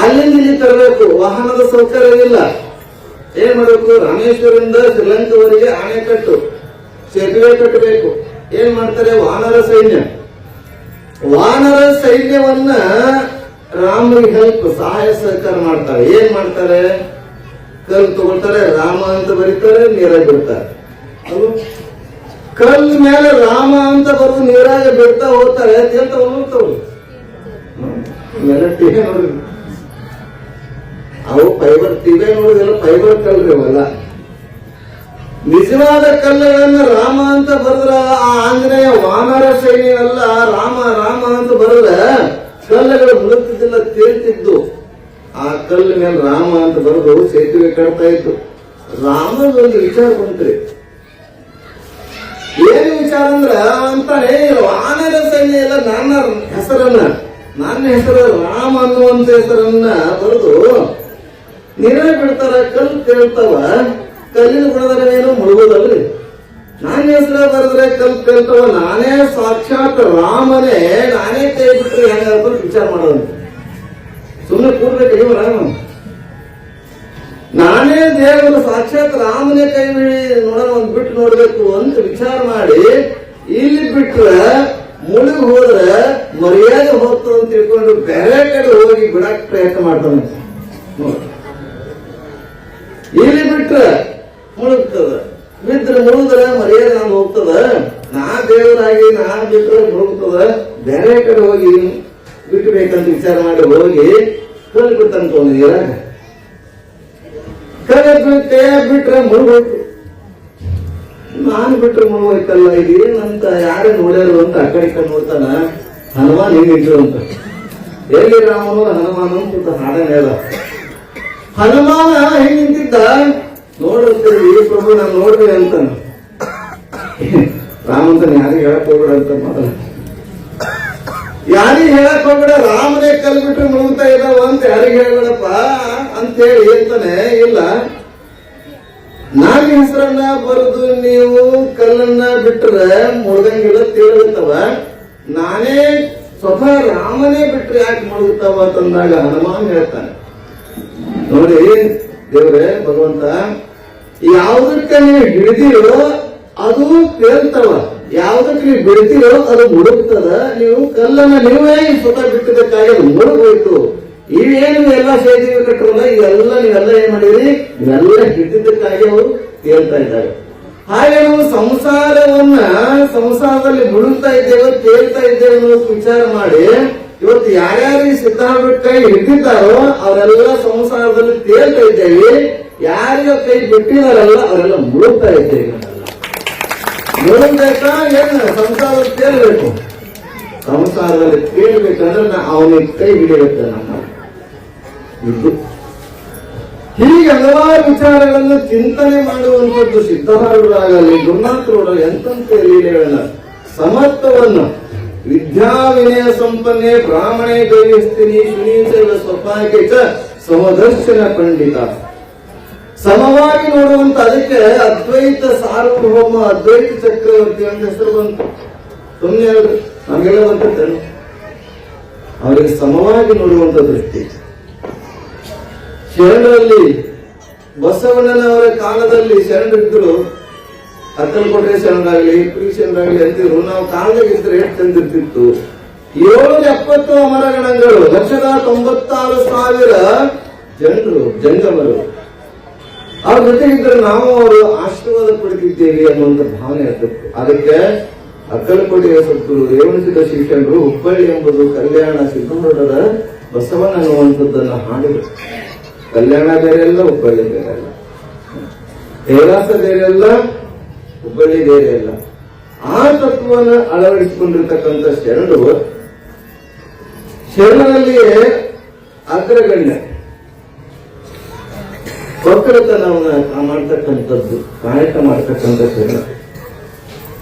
S1: ಅಲ್ಲಿಂದ ಇಲ್ಲಿ ತರಬೇಕು, ವಾಹನದ ಸೌಕರ್ಯವಿಲ್ಲ. ಏನ್ ಮಾಡಬೇಕು, ರಾಮೇಶ್ವರದಿಂದ ಶ್ರೀಲಂಕಾವರೆಗೆ ಅಣೆಕಟ್ಟು, ಸೇತುವೆ ಕಟ್ಟಬೇಕು. ಏನ್ ಮಾಡ್ತಾರೆ, ವಾನರ ಸೈನ್ಯವನ್ನ ರಾಮನಿಗೆ ಹೆಲ್ಪ್, ಸಹಾಯ ಸಹಕಾರ ಮಾಡ್ತಾರೆ. ಏನ್ ಮಾಡ್ತಾರೆ, ಕಲ್ಲು ತಗೊಳ್ತಾರೆ, ರಾಮ ಅಂತ ಬರೀತಾರೆ, ನೀರಾಗ ಬಿಡ್ತಾರೆ. ಕಲ್ ಮೇಲೆ ರಾಮ ಅಂತ ಬರೋದು, ನೀರಾಗ ಬಿಡ್ತಾ ಹೋಗ್ತಾರೆ. ತೇಳ್ತಾ ಹೋಗ್ತಾವೆ. ಅವು ಫೈಬರ್, ಟಿವೆ ನೋಡಿದೆಲ್ಲ ಫೈಬರ್ ಕಲ್ರಿ ಅವೆಲ್ಲ. ನಿಜವಾದ ಕಲ್ಲುಗಳನ್ನ ರಾಮ ಅಂತ ಬರೆದ್ರ ಆ ಆಂಜನೇಯ ವಾನರ ಸೈನ್ಯವಲ್ಲ, ರಾಮ ರಾಮ ಅಂತ ಬರೆದ್ರ ಕಲ್ಲುಗಳು ಮುಳುಗ್ತಿದ್ದಿಲ್ಲ, ತೇಳ್ತಿದ್ದು. ಆ ಕಲ್ಲು ಮೇಲೆ ರಾಮ ಅಂತ ಬರೆದು ಸೇತುವೆ ಕಟ್ತಾ ಇತ್ತು. ರಾಮದ ಒಂದು ವಿಚಾರ ಬಂತ್ರಿ. ಏನು ವಿಚಾರ ಅಂದ್ರ ಅಂತಾನೆ, ವಾನರ ಸೈನ್ಯ ಎಲ್ಲ ನನ್ನ ಹೆಸರು ರಾಮ ಅನ್ನುವಂತ ಹೆಸರನ್ನ ಬರೆದು ನೀರೇ ಬಿಡ್ತಾರ. ಕಲ್ಲು ತೇಳ್ತಾವ, ಕಲ್ಲಿನ ಗುಣದರೇನು ಮುಳುಗೋದಲ್ರಿ. ನನ್ನ ಹೆಸರ ಬರೆದ್ರೆ ಕಲ್ಲು ತೇಳ್ತಾವ, ನಾನೇ ಸಾಕ್ಷಾತ್ ರಾಮನೇ, ನಾನೇ ಕೈ ಬಿಟ್ರೆ ಹೆಂಗ ವಿಚಾರ ಮಾಡೋದು. ಸುಮ್ಮನೆ ಕೂರ್ಬೇಕು ರಾಮ, ನಾನೇ ದೇವರು ಸಾಕ್ಷಾತ್ ರಾಮನೇ ಕೈ ನೋಡೋಣ, ಒಂದ್ ಬಿಟ್ಟು ನೋಡ್ಬೇಕು ಅಂತ ವಿಚಾರ ಮಾಡಿ ಇಲ್ಲಿ ಬಿಟ್ರೆ ಮುಳುಗಿ ಹೋದ್ರೆ ಮರ್ಯಾದೆ ಹೋಗ್ತದ ಅಂತ ತಿಳ್ಕೊಂಡು ಬೇರೆ ಕಡೆ ಹೋಗಿ ಬಿಡಕ್ ಪ್ರಯತ್ನ ಮಾಡ್ತಾನೆ. ಇಲ್ಲಿ ಬಿಟ್ರೆ ಮುಳುಗ್ತದ, ಬಿದ್ರೆ ಮುಳುಗಿದ್ರೆ ಮರ್ಯಾದೆ ನಾನು ಹೋಗ್ತದ. ನಾ ದೇವರಾಗಿ ನಾ ಬಿಟ್ರೆ ಮುಳುಗ್ತದ, ಬೇರೆ ಕಡೆ ಹೋಗಿ ಬಿಟ್ಟಬೇಕಂತ ವಿಚಾರ ಮಾಡಿ ಹೋಗಿ ಕಲ್ ಬಿಡ್ತಾನೆ ತೊಗೊಂಡಿದ್ದೀರ. ಕೈ ಬಿಟ್ರೆ ಮುಳುಗೋಯ್ತು. ನಾನು ಬಿಟ್ರೆ ಮುಳುಗೋಯ್ತಲ್ಲ, ಇದೇನಂತ ಯಾರೇ ನೋಡ್ಯಾರು ಅಂತ ಆ ಕಡೆ ನೋಡ್ತಾನ. ಹನುಮಾನ್ ಹೆಂಗಿದ್ರು ಅಂತ, ಎಲ್ಲಿ ರಾಮನು ಹನುಮಾನು ಅಂತ ಹಾಡನೇ ಅಲ್ಲ. ಹನುಮಾನ ಹೆಂಗ್ ನಿಂತಿದ್ದ ನೋಡುತ್ತೀವಿ, ಪ್ರಭು ನಾನು ನೋಡ್ರಿ ಅಂತ. ರಾಮಂತ ಯಾರಿಗೆ ಹೇಳಕ್ ಹೋಗ್ಬೇಡ ಅಂತ ಮೊದಲ ಯಾರಿಗೆ ಹೇಳಕ್ ಹೋಗ್ಬೇಡ, ರಾಮನೇ ಕಲ್ ಬಿಟ್ಟು ಮುಳುಗ್ತಾ ಇದ್ದಾವ ಅಂತ ಯಾರಿಗೆ ಹೇಳ್ಬೇಡಪ್ಪ ಅಂತೇಳಿ ಅಂತಾನೆ. ಇಲ್ಲ, ನನ್ನ ಹೆಸರನ್ನ ಬರೆದು ನೀವು ಕಲ್ಲನ್ನ ಬಿಟ್ರೆ ಮುಳುಗಂಗಿಲ್ಲ ತಿಳಿತಾವ, ನಾನೇ ಸ್ವತಃ ರಾಮನೇ ಬಿಟ್ರೆ ಯಾಕೆ ಮುಳುಗುತ್ತಾವ ಅಂತಂದಾಗ ಹನುಮಾನ್ ಹೇಳ್ತಾನೆ, ನೋಡಿ ದೇವ್ರೆ ಭಗವಂತ, ಯಾವುದಕ್ಕೆ ನೀವು ಹಿಡಿದಿರೋ ಅದು ತೇಲ್ತವ, ಯಾವುದಕ್ಕೆ ನೀವು ಬಿಡ್ತಿರೋ ಅದು ಮುಳುಗ್ತದ. ನೀವು ಕಲ್ಲನ್ನ ನೀವೇ ಸ್ವತಃ ಬಿಟ್ಟಿದ್ದಕ್ಕಾಗಿ ಅದು ಮುಳುಗೋಯ್ತು. ಇವೇನು ಎಲ್ಲ ಸೇದಿವೆ ಕಟ್ಟರಲ್ಲ, ಇವೆಲ್ಲ ನೀವೆಲ್ಲ ಏನ್ ಮಾಡಿದ್ರಿ, ಇವೆಲ್ಲ ಹಿಡಿದಿದ್ದಕ್ಕಾಗಿ ಅವರು ತೇಲ್ತಾ ಇದ್ದಾರೆ. ಹಾಗೆ ನಾವು ಸಂಸಾರದಲ್ಲಿ ಮುಳುಗ್ತಾ ಇದ್ದೇವೆ, ತೇಲ್ತಾ ಇದ್ದೇವೆ ಅನ್ನೋದು ವಿಚಾರ ಮಾಡಿ ಇವತ್ತು ಯಾರ್ಯಾರು ಈ ಸಿದ್ಧಾರ್ಥ ಕೈ ಹಿಡಿದಿದ್ದಾರೋ ಅವರೆಲ್ಲ ಸಂಸಾರದಲ್ಲಿ ತೇಲ್ತಾ ಇದ್ದೇವೆ, ಯಾರಿಗ ಕೈ ಬಿಟ್ಟಿದಾರಲ್ಲ ಅವರೆಲ್ಲ ಮುಳುಗ್ತಾ ಇದ್ದೇವೆ. ಮುಳುಗ್ಬೇಕಾ ಏನು ಸಂಸಾರದಲ್ಲಿ ತೇಲ್ಬೇಕು, ಸಂಸಾರದಲ್ಲಿ ತೇಲ್ಬೇಕಂದ್ರೆ ಅವನಿಗೆ ಕೈ ಹಿಡಿಬೇಕು ನಮ್ಮ ಇದು. ಹೀಗೆ ಹಲವಾರು ವಿಚಾರಗಳನ್ನು ಚಿಂತನೆ ಮಾಡುವಂಥದ್ದು ಸಿದ್ಧಾರೂಢರಾಗಲಿ ಗುರುನಾಥರೂಢ ಎಂತಂತ ಲೀಲೆಗಳನ್ನ ಸಮತ್ವವನ್ನು ವಿದ್ಯಾ ವಿನಯ ಸಂಪನ್ನೆ ಬ್ರಾಹ್ಮಣೇ ಗೈಸ್ತಿನಿ ಸುನೀಚ ಸ್ವಪಾಕೆ ಸಮದರ್ಶನ ಪಂಡಿತ ಸಮವಾಗಿ ನೋಡುವಂತ, ಅದಕ್ಕೆ ಅದ್ವೈತ ಸಾರ್ವಭೌಮ ಅದ್ವೈತ ಚಕ್ರವರ್ತಿ ಅಂತ ಹೆಸರು ಬಂತು. ಸುಮ್ಮನೆ ನಮಗೆಲ್ಲ ಬರ್ತೇನೆ, ಅವರಿಗೆ ಸಮವಾಗಿ ನೋಡುವಂತ ದೃಷ್ಟಿ. ಶರಣರಲ್ಲಿ ಬಸವಣ್ಣನವರ ಕಾಲದಲ್ಲಿ ಶರಣರಿದ್ರು, ಅಕ್ಕಲಕೋಟೆ ಶರಣರಾಗಲಿ ಪುರಿ ಶರಣರಾಗಲಿ ಅಂತಿದ್ರು. ನಾವು ಕಾಲದಾಗಿದ್ರೆ ಎಷ್ಟು ಚಂದಿರ್ತಿತ್ತು. 770 ಅಮರಗಣಗಳು, 1,96,000 ಜನರು ಜಂಗಮರು ಅವ್ರ ಜೊತೆಗಿದ್ರೆ ನಾವು ಅವರು ಆಶೀರ್ವಾದ ಪಡೆದಿದ್ದೇವೆ ಅನ್ನುವಂಥ ಭಾವನೆ ಇರ್ತಿತ್ತು. ಅದಕ್ಕೆ ಅಕ್ಕಲಕೋಟೆಯ ಸತ್ತು ರೇವಣಸಿದ್ದ ಶಿಕ್ಷಣರು ಹುಬ್ಬಳ್ಳಿ ಎಂಬುದು ಕಲ್ಯಾಣ ಸಿದ್ಧಾರೂಢರ ಬಸವಣ್ಣ ಅನ್ನುವಂಥದ್ದನ್ನು ಹಾಡಿದರು. ಕಲ್ಯಾಣ ಬೇರೆಯಲ್ಲ, ಹುಬ್ಬಳ್ಳಿ ಬೇರೆಯಲ್ಲ, ಕೈಲಾಸ ಬೇರೆಯಲ್ಲ, ಹುಬ್ಬಳ್ಳಿ ಬೇರೆಯಲ್ಲ. ಆ ತತ್ವವನ್ನು ಅಳವಡಿಸಿಕೊಂಡಿರ್ತಕ್ಕಂಥ ಶರಣರಲ್ಲಿಯೇ ಅಗ್ರಗಣ್ಯ ಒಕ್ಕಲತನವನ್ನ ಮಾಡ್ತಕ್ಕಂಥದ್ದು, ಕಾಯಕ ಮಾಡ್ತಕ್ಕಂಥ ಶರಣ.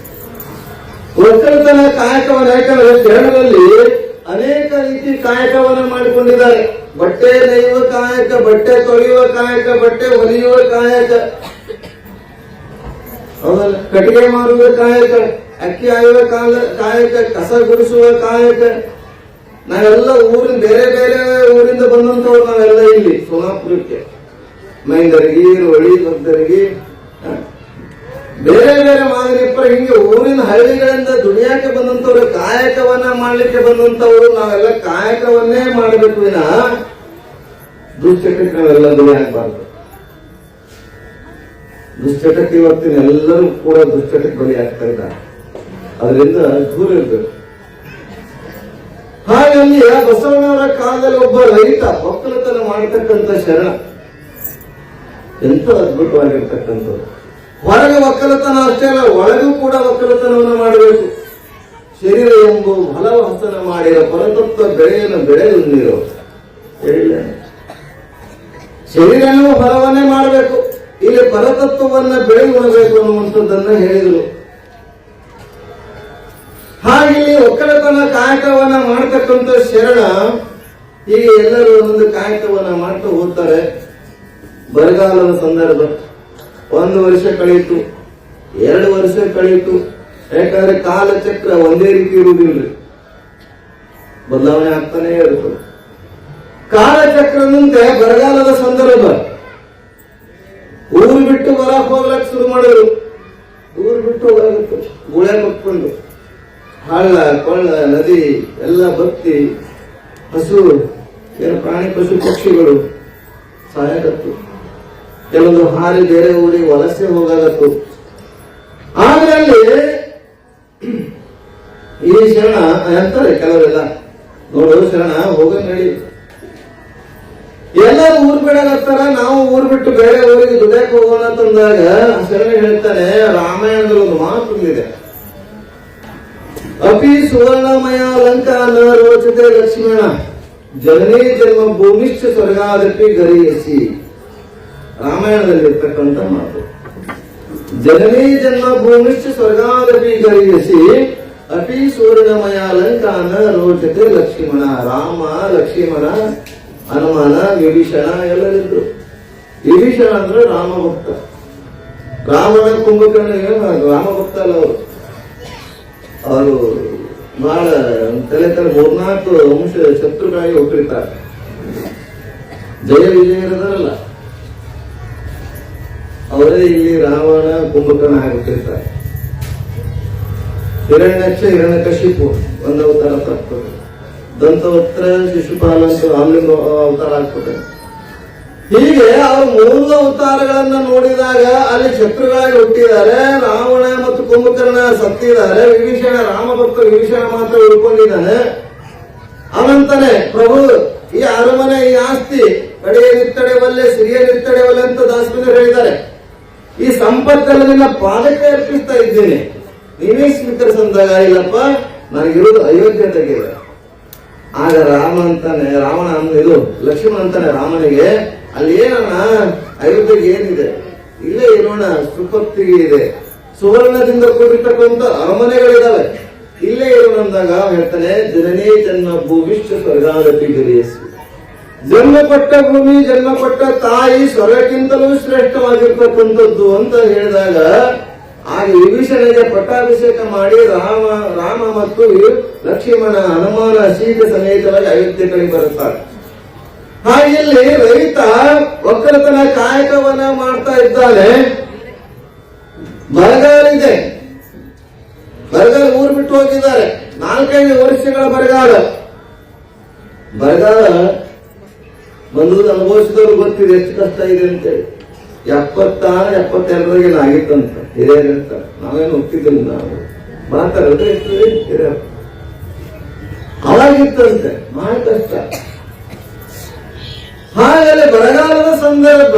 S1: ಒಕ್ಕಲತನ ಕಾಯಕವನ್ನ, ಯಾಕಂದ್ರೆ ಶರಣರಲ್ಲಿ ಅನೇಕ ರೀತಿ ಕಾಯಕವನ್ನ ಮಾಡಿಕೊಂಡಿದ್ದಾರೆ. ಬಟ್ಟೆ ನೇಯುವ ಕಾಯಕ, ಬಟ್ಟೆ ತೊಳೆಯುವ ಕಾಯಕ, ಬಟ್ಟೆ ಹೊಲಿಯುವ ಕಾಯಕ, ಹೌದಲ್ಲ, ಕಟ್ಟಿಗೆ ಮಾರುವ ಕಾಯಕ, ಅಕ್ಕಿ ಆಯುವ ಕಾಯಕ, ಕಸ ಗುಡಿಸುವ ಕಾಯಕ. ನಾವೆಲ್ಲ ಊರಿನ ಬೇರೆ ಬೇರೆ ಊರಿಂದ ಬಂದಂತವ್ರು ನಾವೆಲ್ಲ ಇಲ್ಲಿ ಸೋಲಾಪುರಕ್ಕೆ, ಮೈಂದರಿಗೆ, ಹೊಳಿ ಭಕ್ತರಿಗೆ, ಬೇರೆ ಬೇರೆ ಮಾದರಿಪ್ಪರ, ಹಿಂಗೆ ಊರಿನ ಹಳ್ಳಿಗಳಿಂದ ದುಡಿಯಾಕೆ ಬಂದಂತವ್ರು, ಕಾಯಕವನ್ನ ಮಾಡ್ಲಿಕ್ಕೆ ಬಂದಂತವ್ರು. ನಾವೆಲ್ಲ ಕಾಯಕವನ್ನೇ ಮಾಡಬೇಕು ವಿನ ದುಶ್ಚಟಕ್ಕೆ ನಾವೆಲ್ಲ ದುಡಿಯಾಕಬಾರ್ದು. ದುಶ್ಚಟಕ್ಕೆ ಇವತ್ತಿನ ಎಲ್ಲರೂ ಕೂಡ ದುಶ್ಚಟಕ್ಕೆ ಬಲಿ ಆಗ್ತಾ ಇದ್ದಾರೆ. ಅದರಿಂದ ದೂರ ಇರಬೇಕು. ಹಾಗಾಗಿ ಬಸವಣ್ಣವರ ಕಾಲದಲ್ಲಿ ಒಬ್ಬ ರೈತ ಒಕ್ಕಲತನ ಮಾಡತಕ್ಕಂಥ ಶರಣ ಎಂತ ಅದ್ಭುತವಾಗಿರ್ತಕ್ಕಂಥದ್ದು. ಹೊರಗೆ ಒಕ್ಕಲತನ ಅಷ್ಟೇ ಅಲ್ಲ, ಒಳಗೂ ಕೂಡ ಒಕ್ಕಲತನವನ್ನು ಮಾಡಬೇಕು. ಶರೀರ ಎಂಬ ಫಲವ ಹಸನ ಮಾಡಿರ ಪರತತ್ವ ಬೆಳೆಯನ್ನು ಬೆಳೆದು ನೀರು ಹೇಳಿಲ್ಲ. ಶರೀರ ಎನ್ನುವ ಫಲವನ್ನೇ ಮಾಡಬೇಕು, ಇಲ್ಲಿ ಪರತತ್ವವನ್ನ ಬೆಳೆ ಉಣಬೇಕು ಅನ್ನುವಂಥದ್ದನ್ನ ಹೇಳಿದರು. ಹಾಗೆ ಒಕ್ಕಲತನ ಕಾಯಕವನ್ನ ಮಾಡತಕ್ಕಂಥ ಶರಣ ಹೀಗೆ ಎಲ್ಲರೂ ಒಂದೊಂದು ಕಾಯಕವನ್ನ ಮಾಡ್ತಾ ಹೋಗ್ತಾರೆ. ಬರಗಾಲದ ಸಂದರ್ಭ 1 ವರ್ಷ ಕಳೆಯಿತು, 2 ವರ್ಷ ಕಳೆಯಿತು. ಯಾಕಂದ್ರೆ ಕಾಲಚಕ್ರ ಒಂದೇ ರೀತಿ ಇರುವುದಿಲ್ಲ, ಬದಲಾವಣೆ ಆಗ್ತಾನೆ ಇರುತ್ತದೆ. ಕಾಲಚಕ್ರದಂತೆ ಬರಗಾಲದ ಸಂದರ್ಭ ಊರು ಬಿಟ್ಟು ಹೊರಗೆ ಹೋಗ್ಲಕ್ಕೆ ಶುರು ಮಾಡಿದ್ರು. ಊರು ಬಿಟ್ಟು ಹೊರಗುತ್ತೆ, ಗುಳೆ ಕೊಟ್ಕೊಂಡು ಹಳ್ಳ ಕೊಳ್ಳ ನದಿ ಎಲ್ಲ ಬತ್ತಿ ಹಸು ಏನು ಪ್ರಾಣಿ ಪಶು ಪಕ್ಷಿಗಳು ಸಾಯಕತ್ತು. ಕೆಲವೊಂದು ಹಾರಿ ಬೇರೆ ಊರಿಗೆ ವಲಸೆ ಹೋಗಾಗತ್ತು. ಆಮೇಲೆ ಈ ಶರಣ ಅಂತಾರೆ ಕೆಲವರೆಲ್ಲ, ನೋಡು ಶರಣ ಹೋಗ ನಡಿ, ಎಲ್ಲರೂ ಊರ್ ಬಿಡಾಗತ್ತಾರ, ನಾವು ಊರ್ ಬಿಟ್ಟು ಬೇರೆ ಊರಿಗೆ ದುಡಿಯಕ್ಕೆ ಹೋಗೋಣ ಅಂತಂದಾಗ ಶರಣ ಹೇಳ್ತಾನೆ, ರಾಮಾಯಣದಲ್ಲಿ ಒಂದು ಮಾತು ಇದೆ, ಅಪಿ ಸುವರ್ಣಮಯ ಲಂಕಾ ನ ರೋಚತೆ ಲಕ್ಷ್ಮಣ ಜನನೇ ಜನ್ಮ ಭೂಮಿಶ್ಚ ಸ್ವರ್ಗಾದಪಿ ಗರಿಯಸಿ. ರಾಮಾಯಣದಲ್ಲಿ ಇರ್ತಕ್ಕಂಥ ಮಾತು. ಜನನೀ ಜನ್ಮಭೂಮಿಶ್ಚ ಸ್ವರ್ಗಾದಪಿ ಗರೀಯಸಿ ಅಪಿ ಸುವರ್ಣಮಯಾಲಂಕಾನ ರೋಚತೆ ಲಕ್ಷ್ಮಣ. ರಾಮ, ಲಕ್ಷ್ಮಣ, ಹನುಮಾನ, ವಿಭೀಷಣ ಎಲ್ಲರಿದ್ರು. ವಿಭೀಷಣ ಅಂದ್ರೆ ರಾಮ ಭಕ್ತ. ರಾವಣ, ಕುಂಭಕರ್ಣ ರಾಮ ಭಕ್ತ ಅಲ್ಲ ಅವರು. ಅವರು ಬಹಳ ತಲೆ 3-4 ಅಂಶ ಶತ್ರುಗಳಾಗಿ ಹೋಗಿರ್ತಾರೆ. ಜಯ ವಿಜಯ ಇರೋದಲ್ಲ, ಅವರೇ ಇಲ್ಲಿ ರಾವಣ ಕುಂಭಕರ್ಣ ಆಗಿಬಿಟ್ಟಿರ್ತಾರೆ. ಹಿರಣ್ಯಾಕ್ಷ ಹಿರಣ್ಯಕಶಿಪು ಒಂದು ಅವತಾರ ತಪ್ಪದೆ, ದಂತವಕ್ರ ಶಿಶುಪಾಲ ಅಂತ ರಾಮಲಿಂಗ ಅವತಾರ ಆಗ್ತದೆ. ಹೀಗೆ ಅವರು 3 ಅವತಾರಗಳನ್ನ ನೋಡಿದಾಗ ಅಲ್ಲಿ ಶತ್ರುಗಳಾಗಿ ಹುಟ್ಟಿದ್ದಾರೆ. ರಾವಣ ಮತ್ತು ಕುಂಭಕರ್ಣ ಸತ್ತಿದ್ದಾರೆ. ವಿಭೀಷಣ, ರಾಮ ಭಕ್ತ ವಿಭೀಷಣ ಮಾತ್ರ ಉಳ್ಕೊಂಡಿದ್ದಾನೆ. ಅವಂತಾನೆ ಪ್ರಭು ಈ ಅರಮನೆ, ಈ ಆಸ್ತಿ ಕಡೆಯ ನಿತ್ತಡೆವಲ್ಲೇ ಸಿರಿಯ ನಿತ್ತಡೆವಲ್ಲೇ ಅಂತ ದಾಸರು ಹೇಳಿದ್ದಾರೆ. ಈ ಸಂಪತ್ತೆಲ್ಲ ನಿನ್ನ ಪಾದಕ್ಕೆ ಅರ್ಪಿಸ್ತಾ ಇದ್ದೀನಿ, ನೀವೇ ಸ್ವೀಕರಿಸಂದಾಗ ಇಲ್ಲಪ್ಪ, ನನಗಿರೋದು ಅಯೋಧ್ಯೆ ತೆಗೆದ. ಆಗ ರಾಮ ಅಂತಾನೆ, ರಾವಣ ಇದು ಲಕ್ಷ್ಮಣ ಅಂತಾನೆ ರಾಮನಿಗೆ, ಅಲ್ಲಿ ಏನಣ್ಣ ಅಯೋಧ್ಯೆಗೆ ಏನಿದೆ, ಇಲ್ಲೇ ಇರೋಣ, ಸುಪತ್ತಿಗೆ ಇದೆ, ಸುವರ್ಣದಿಂದ ಕೂಡಿರ್ತಕ್ಕಂಥ ಅರಮನೆಗಳಿದಾವೆ, ಇಲ್ಲೇ ಇರೋಣ ಅಂದಾಗ ಹೇಳ್ತಾನೆ, ಜನನೇ ಜನ್ಮ ಭೂಮಿಶ್ಚ ಸ್ವರ್ಗಾದಪಿ ಗರೀಯಸಿ. ಜನ್ಮ ಕೊಟ್ಟ ಭೂಮಿ, ಜನ್ಮ ಕೊಟ್ಟ ತಾಯಿ ಸ್ವರ್ಗಕ್ಕಿಂತಲೂ ಶ್ರೇಷ್ಠವಾಗಿರ್ತಕ್ಕಂಥದ್ದು ಅಂತ ಹೇಳಿದಾಗ, ಆಗ ವಿಭೀಷಣನಿಗೆ ಪಟ್ಟಾಭಿಷೇಕ ಮಾಡಿ ರಾಮ ಮತ್ತು ಲಕ್ಷ್ಮಣ, ಹನುಮಾನ ಸೀತೆ ಸಮೇತವಾಗಿ ಅಯೋಧ್ಯೆ ಕಡೆ ಬರುತ್ತಾರೆ. ಹಾಗೆ ಇಲ್ಲಿ ರೈತ ಒಕ್ಕಲತನ ಕಾಯಕವನ್ನ ಮಾಡ್ತಾ ಇದ್ದಾನೆ. ಬರಗಾಲ ಇದೆ, ಬರಗಾಲ ಊರು ಬಿಟ್ಟು ಹೋಗಿದ್ದಾರೆ. 4-5 ವರ್ಷಗಳ ಬರಗಾಲ ಬಂದು ಅನುಭವಿಸಿದವ್ರು ಗೊತ್ತಿದೆ ಎಷ್ಟು ಕಷ್ಟ ಇದೆ ಅಂತೇಳಿ. 70-72 ಆಗಿತ್ತಂತ ಹಿರಿಯರಂತ. ನಾವೇನು ಹೋಗ್ತಿದ್ದಿಲ್ಲ, ನಾವು ಮಾತಾಡಿದ್ರೆ ಎಷ್ಟು ಹಿರಿಯರು ಅವಾಗಿತ್ತಂತೆ, ಬಹಳ ಕಷ್ಟ. ಹಾಗೆಲ್ಲ ಬರಗಾಲದ ಸಂದರ್ಭ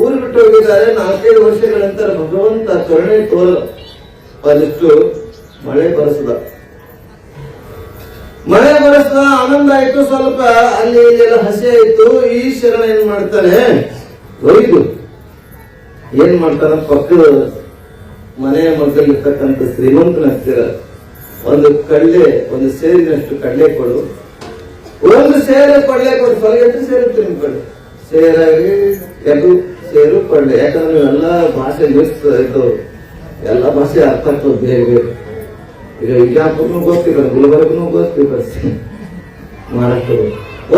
S1: ಊರು ಬಿಟ್ಟು ಹೋಗಿದ್ದಾರೆ. 4-5 ವರ್ಷಗಳ ನಂತರ ಭಗವಂತ ಕರುಣೆ ಒಂದಿಷ್ಟು ಮಳೆ ಬರೆಸದ ಆನಂದ ಆಯ್ತು. ಸ್ವಲ್ಪ ಅಲ್ಲಿ ಇಲ್ಲೆಲ್ಲ ಹಸಿ ಆಯ್ತು. ಈ ಶರಣ ಏನ್ ಮಾಡ್ತಾನೆ, ಒಯ್ದು ಏನ್ ಮಾಡ್ತಾನ, ಪಕ್ಕದ ಮನೆಯ ಮಗ್ಗಲ್ಲಿರ್ತಕ್ಕಂಥ ಶ್ರೀಮಂತನ ಹತ್ತಿರ ಒಂದು ಸೇರಿನಷ್ಟು ಕಡಲೆ ಕೊಡು, ಒಂದು ಸೇರು ಕಡಲೆ ಕೊಡು. ಸ್ವಲ್ಪ ಸೇರುತ್ತೆ ನಿಮ್ ಕಡೆ ಸೇರಾಗಿ ಎದು ಸೇರು ಕಡಲೆ. ಯಾಕಂದ್ರೆ ಎಲ್ಲ ಭಾಷೆ ಇದ್ದವ್ರು, ಎಲ್ಲ ಭಾಷೆ ಅರ್ಥ ಆಗ್ತದೆ ಬೇರೆ ಬೇರೆ. ಈಗ ವಿಜಯಪುರನು ಗೊತ್ತಿಲ್ಲ, ಗುಲ್ಬರ್ಗನು ಗೊತ್ತಿಲ್ಲ, ಮಹಾರಾಷ್ಟ್ರ.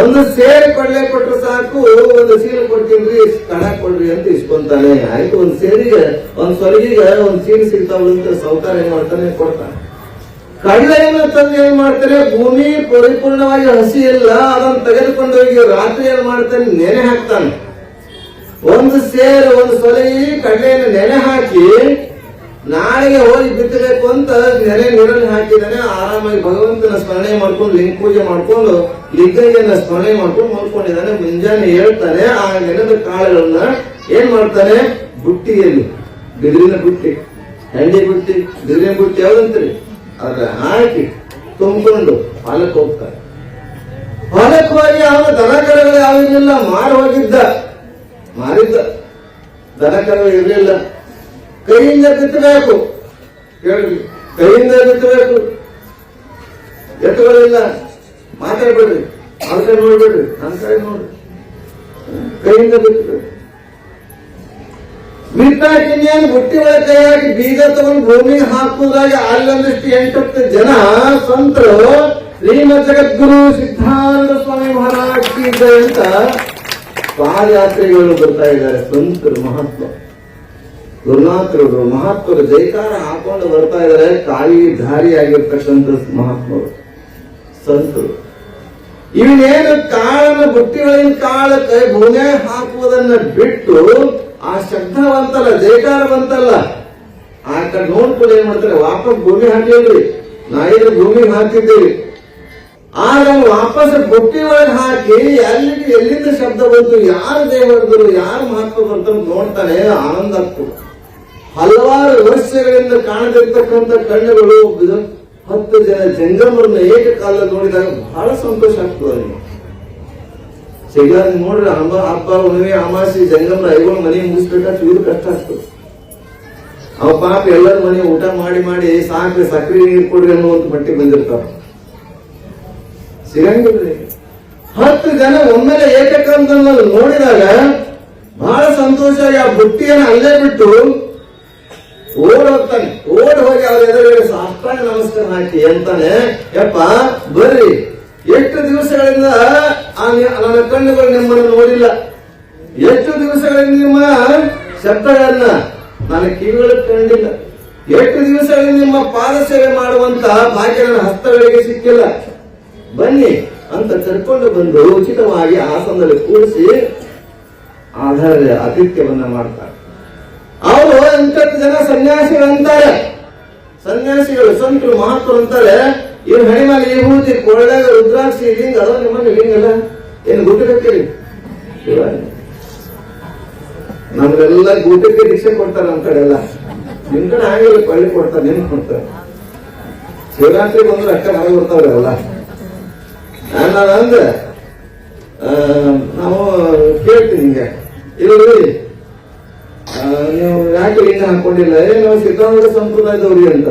S1: ಒಂದು ಸೇರು ಕಡಲೆ ಕೊಟ್ರೆ ಸಾಕು, ಒಂದು ಸೀರೆ ಕೊಡ್ತೀನಿ ಕಣ ಕೊಡ್ರಿ ಅಂತ ಇಸ್ಕೊಂತಾನೆ. ಆಯ್ತು, ಒಂದು ಸೇರಿಗೆ ಒಂದ್ ಸೊಲಗಿಗೆ ಒಂದ್ ಸೀರೆ ಸಿಗ್ತಾವಳು ಅಂತ ಸೌಕಾರ ಏನ್ ಮಾಡ್ತಾನೆ, ಕೊಡ್ತಾನೆ. ಕಡಲೆಯನ್ನು ತಂದು ಏನ್ ಮಾಡ್ತಾನೆ, ಭೂಮಿ ಪರಿಪೂರ್ಣವಾಗಿ ಹಸಿ ಇಲ್ಲ, ಅದನ್ನು ತೆಗೆದುಕೊಂಡು ಹೋಗಿ ರಾತ್ರಿ ಏನ್ ಮಾಡ್ತಾನೆ, ನೆನೆ ಹಾಕ್ತಾನೆ. ಒಂದು ಸೇರು ಒಂದು ಸೊಲಗಿ ಕಡಲೆಯನ್ನು ನೆನೆ ಹಾಕಿ ನಾಳೆಗೆ ಹೋಗಿ ಬಿತ್ತಬೇಕು ಅಂತ ನೆನೆ ನೀರಲ್ಲಿ ಹಾಕಿದ್ದಾನೆ. ಆರಾಮಾಗಿ ಭಗವಂತನ ಸ್ಮರಣೆ ಮಾಡ್ಕೊಂಡು, ಲಿಂಗ ಪೂಜೆ ಮಾಡ್ಕೊಂಡು, ಲಿಂಗಯ್ಯನ ಸ್ಮರಣೆ ಮಾಡ್ಕೊಂಡು ಮಲ್ಕೊಂಡಿದ್ದಾನೆ. ಮುಂಜಾನೆ ಹೇಳ್ತಾನೆ, ಆ ನೆನೆದ ಕಾಳುಗಳನ್ನ ಏನ್ ಮಾಡ್ತಾನೆ, ಬುಟ್ಟಿಯಲ್ಲಿ, ಬಿದಿರಿನ ಬುಟ್ಟಿ, ಹಂಡಿ ಬುಟ್ಟಿ, ಬಿದಿರಿನ ಬುಟ್ಟಿ ಯಾವ್ದಂತ್ರಿ, ಅದ್ರ ಹಾಕಿ ತುಂಬಿಕೊಂಡು ಹೊಲಕ್ಕೆ ಹೋಗ್ತಾನೆ. ಹೊಲಕ್ಕೆ ಹೋಗಿ ಅವನ ದನಕರಗಳು ಯಾವಿರಲಿಲ್ಲ, ಮಾರಿದ್ದ ದನಕರಗಳು ಇರಲಿಲ್ಲ. ಕೈಯಿಂದ ಬಿತ್ತಬೇಕು, ಕೇಳಿ, ಕೈಯಿಂದ ಬಿತ್ತಬೇಕು. ಎತ್ತುಗಳಿಲ್ಲ, ಮಾತಾಡ್ಬೇಡ್ರಿ, ಅವ್ರ ಕಡೆ ನೋಡ್ಬೇಡ್ರಿ, ನನ್ನ ಕಡೆ ನೋಡ್ರಿ, ಕೈಯಿಂದ ಬಿತ್ತಬೇಕು. ಬಿತ್ತಾಕಿನ್ಯಾನ್ ಬುಟ್ಟಿ ಒಳಗೆ ಕೈ ಹಾಕಿ ಬೀಜ ತಗೊಂಡು ಭೂಮಿಗೆ ಹಾಕುವುದಾಗಿ ಅಲ್ಲೊಂದಿಷ್ಟು 8-10 ಜನ ಸಂತರು ಶ್ರೀಮದ್ ಜಗದ್ಗುರು ಸಿದ್ಧಾನಂದ ಸ್ವಾಮಿ ಮಹಾರಾಜ್ ಕಿ ಜೈ ಅಂತ ಪಾದಯಾತ್ರೆಗಳು ಬರ್ತಾ ಇದ್ದಾರೆ. ಸಂತರು, ಮಹಾತ್ಮ ಗುರುನಾಥರು, ಮಹಾತ್ಮರು ಜೈಕಾರ ಹಾಕೊಂಡು ಬರ್ತಾ ಇದ್ದಾರೆ. ಕಾಯಿ ಧಾರಿಯಾಗಿರ್ತಕ್ಕಂಥ ಮಹಾತ್ಮರು, ಸಂತರು. ಇವನೇನು ಕಾಳನ್ನು ಬುಟ್ಟಿ ಒಳಗಿನ ಕಾಳ ಕೈ ಭೂಮಿಯಾಗ ಹಾಕುವುದನ್ನ ಬಿಟ್ಟು ಆ ಶಬ್ದವಂತಲ್ಲ, ಜೈಕಾರ ಬಂತಲ್ಲ, ಆ ಕಡೆ ನೋಡ್ಕೊಂಡು ಏನ್ ಮಾಡ್ತಾರೆ, ವಾಪಸ್ ಭೂಮಿ ಹಾಕಿದ್ರಿ, ನಾಯಿದ್ರೆ ಭೂಮಿಗೆ ಹಾಕಿದ್ದೀವಿ. ಆಗ ವಾಪಸ್ ಬುಟ್ಟಿ ಒಳಗೆ ಹಾಕಿ ಎಲ್ಲಿಂದ ಶಬ್ದ ಬಂತು, ಯಾರು ದೇವರದರು, ಯಾರು ಮಹತ್ವ ಬಂತ ನೋಡ್ತಾನೆ, ಆನಂದ ಆಗ್ತದೆ. ಹಲವಾರು ವರ್ಷಗಳಿಂದ ಕಾಣದಿರ್ತಕ್ಕಂಥ ಕಣ್ಣುಗಳು 10 ಜನ ಜಂಗಮರನ್ನ ಏಕಕಾಲದಲ್ಲಿ ನೋಡಿದಾಗ ಬಹಳ ಸಂತೋಷ ಆಗ್ತದೆ. ಸಿಗಾದ ನೋಡ್ರಿ, ಹಬ್ಬ ಹುಣ್ಣಿಮೆ ಅಮಾಸಿ ಜಂಗಮರ ಐಗಳು ಮನೆ ಮುಗಿಸ್ಬೇಕಾದ್ರೆ ಇವ್ರು ಕಷ್ಟ ಆಗ್ತದೆ. ಅವ ಪಾಪ ಎಲ್ಲರ ಮನೆ ಊಟ ಮಾಡಿ ಮಾಡಿ ಸಾಕ್ರಿ ಸಕ್ರಿ ನೀರು ಕೊಡ್ರಿ ಅನ್ನುವಂತ ಮಟ್ಟಿಗೆ ಬಂದಿರ್ತಾವ. ಸಿಗಂಗಿಲ್ರಿ. 10 ಜನ ಒಮ್ಮೆಲೆ ಏಕಕಾಲದಲ್ಲಿ ನೋಡಿದಾಗ ಬಹಳ ಸಂತೋಷ ಆಗಿ ಆ ಬುಟ್ಟಿಯನ್ನು ಅಲ್ಲೇ ಬಿಟ್ಟು ಓಡ್ ಹೋಗ್ತಾನೆ. ಓಡ್ ಹೋಗಿ ಅವ್ರ ಎದುರುಗಡೆ ಸಾಷ್ಟಾಂಗ ನಮಸ್ಕಾರ ಹಾಕಿ ಅಂತಾನೆ, ಯಪ್ಪ ಬರ್ರಿ, ಎಷ್ಟು ದಿವಸಗಳಿಂದ ನನ್ನ ಕಣ್ಣುಗಳು ನಿಮ್ಮನ್ನು ನೋಡಿಲ್ಲ, ಎಷ್ಟು ದಿವಸಗಳಿಂದ ನಿಮ್ಮ ಶಬ್ದಗಳನ್ನ ನನ್ನ ಕಿವಿಗಳು ಕಂಡಿಲ್ಲ, ಎಷ್ಟು ದಿವಸಗಳಿಂದ ನಿಮ್ಮ ಪಾದ ಸೇವೆ ಮಾಡುವಂತ ಭಾಗ್ಯ ನನ್ನ ಹಸ್ತಗಳಿಗೆ ಸಿಕ್ಕಿಲ್ಲ, ಬನ್ನಿ ಅಂತ ಕರ್ಕೊಂಡು ಬಂದು ಉಚಿತವಾಗಿ ಆಸನದಲ್ಲಿ ಕೂರಿಸಿ ಆಧಾರ ಆತಿಥ್ಯವನ್ನ ಮಾಡ್ತಾರೆ. ಅವರು 8 ಜನ ಸನ್ಯಾಸಿಗಳಂತಾರೆ. ಸನ್ಯಾಸಿಗಳು ಸಂತರು ಮಹಾತ್ಮರು ಅಂತಾರೆ, ಇವ್ರು ಹಣಿಮಾಲಿ ವಿಭೂತಿ ಕೊಳ್ಳಾಗ ರುದ್ರಾಕ್ಷಿ ಲಿಂಗ ಅದ ನಿಮ್ಮನ್ನು ಲಿಂಗ ಅಲ್ಲ ಏನು ಗುಟ್ಟಕತ್ತೀರಿ? ನಮ್ಗೆಲ್ಲ ಗೂಟಕ್ಕೆ ದೀಕ್ಷೆ ಕೊಡ್ತಾರೆ ನಮ್ಮ ಕಡೆ ಎಲ್ಲ. ನಿಮ್ ಕಡೆ ಆಗಿಲ್ಲ, ಕೊಳ್ಳಿ ಕೊಡ್ತಾರೆ, ನಿಮ್ ಕೊಡ್ತಾರೆ. ಶಿವರಾತ್ರಿ ಬಂದ್ರೆ ಅಕ್ಕ ಮನೆ ಬರ್ತಾವ್ರಲ್ಲ. ಅಂದ್ರೆ ನಾವು ಕೇಳ್ತೀನಿ ಹಿಂಗೆ, ಇಲ್ರಿ ನೀವು ಯಾಕೆ ಲಿಂಗ ಹಾಕೊಂಡಿಲ್ಲ? ನಾವು ಸಿದ್ಧಾಂತ ಸಂಪ್ರದಾಯದವ್ರಿ ಅಂತ.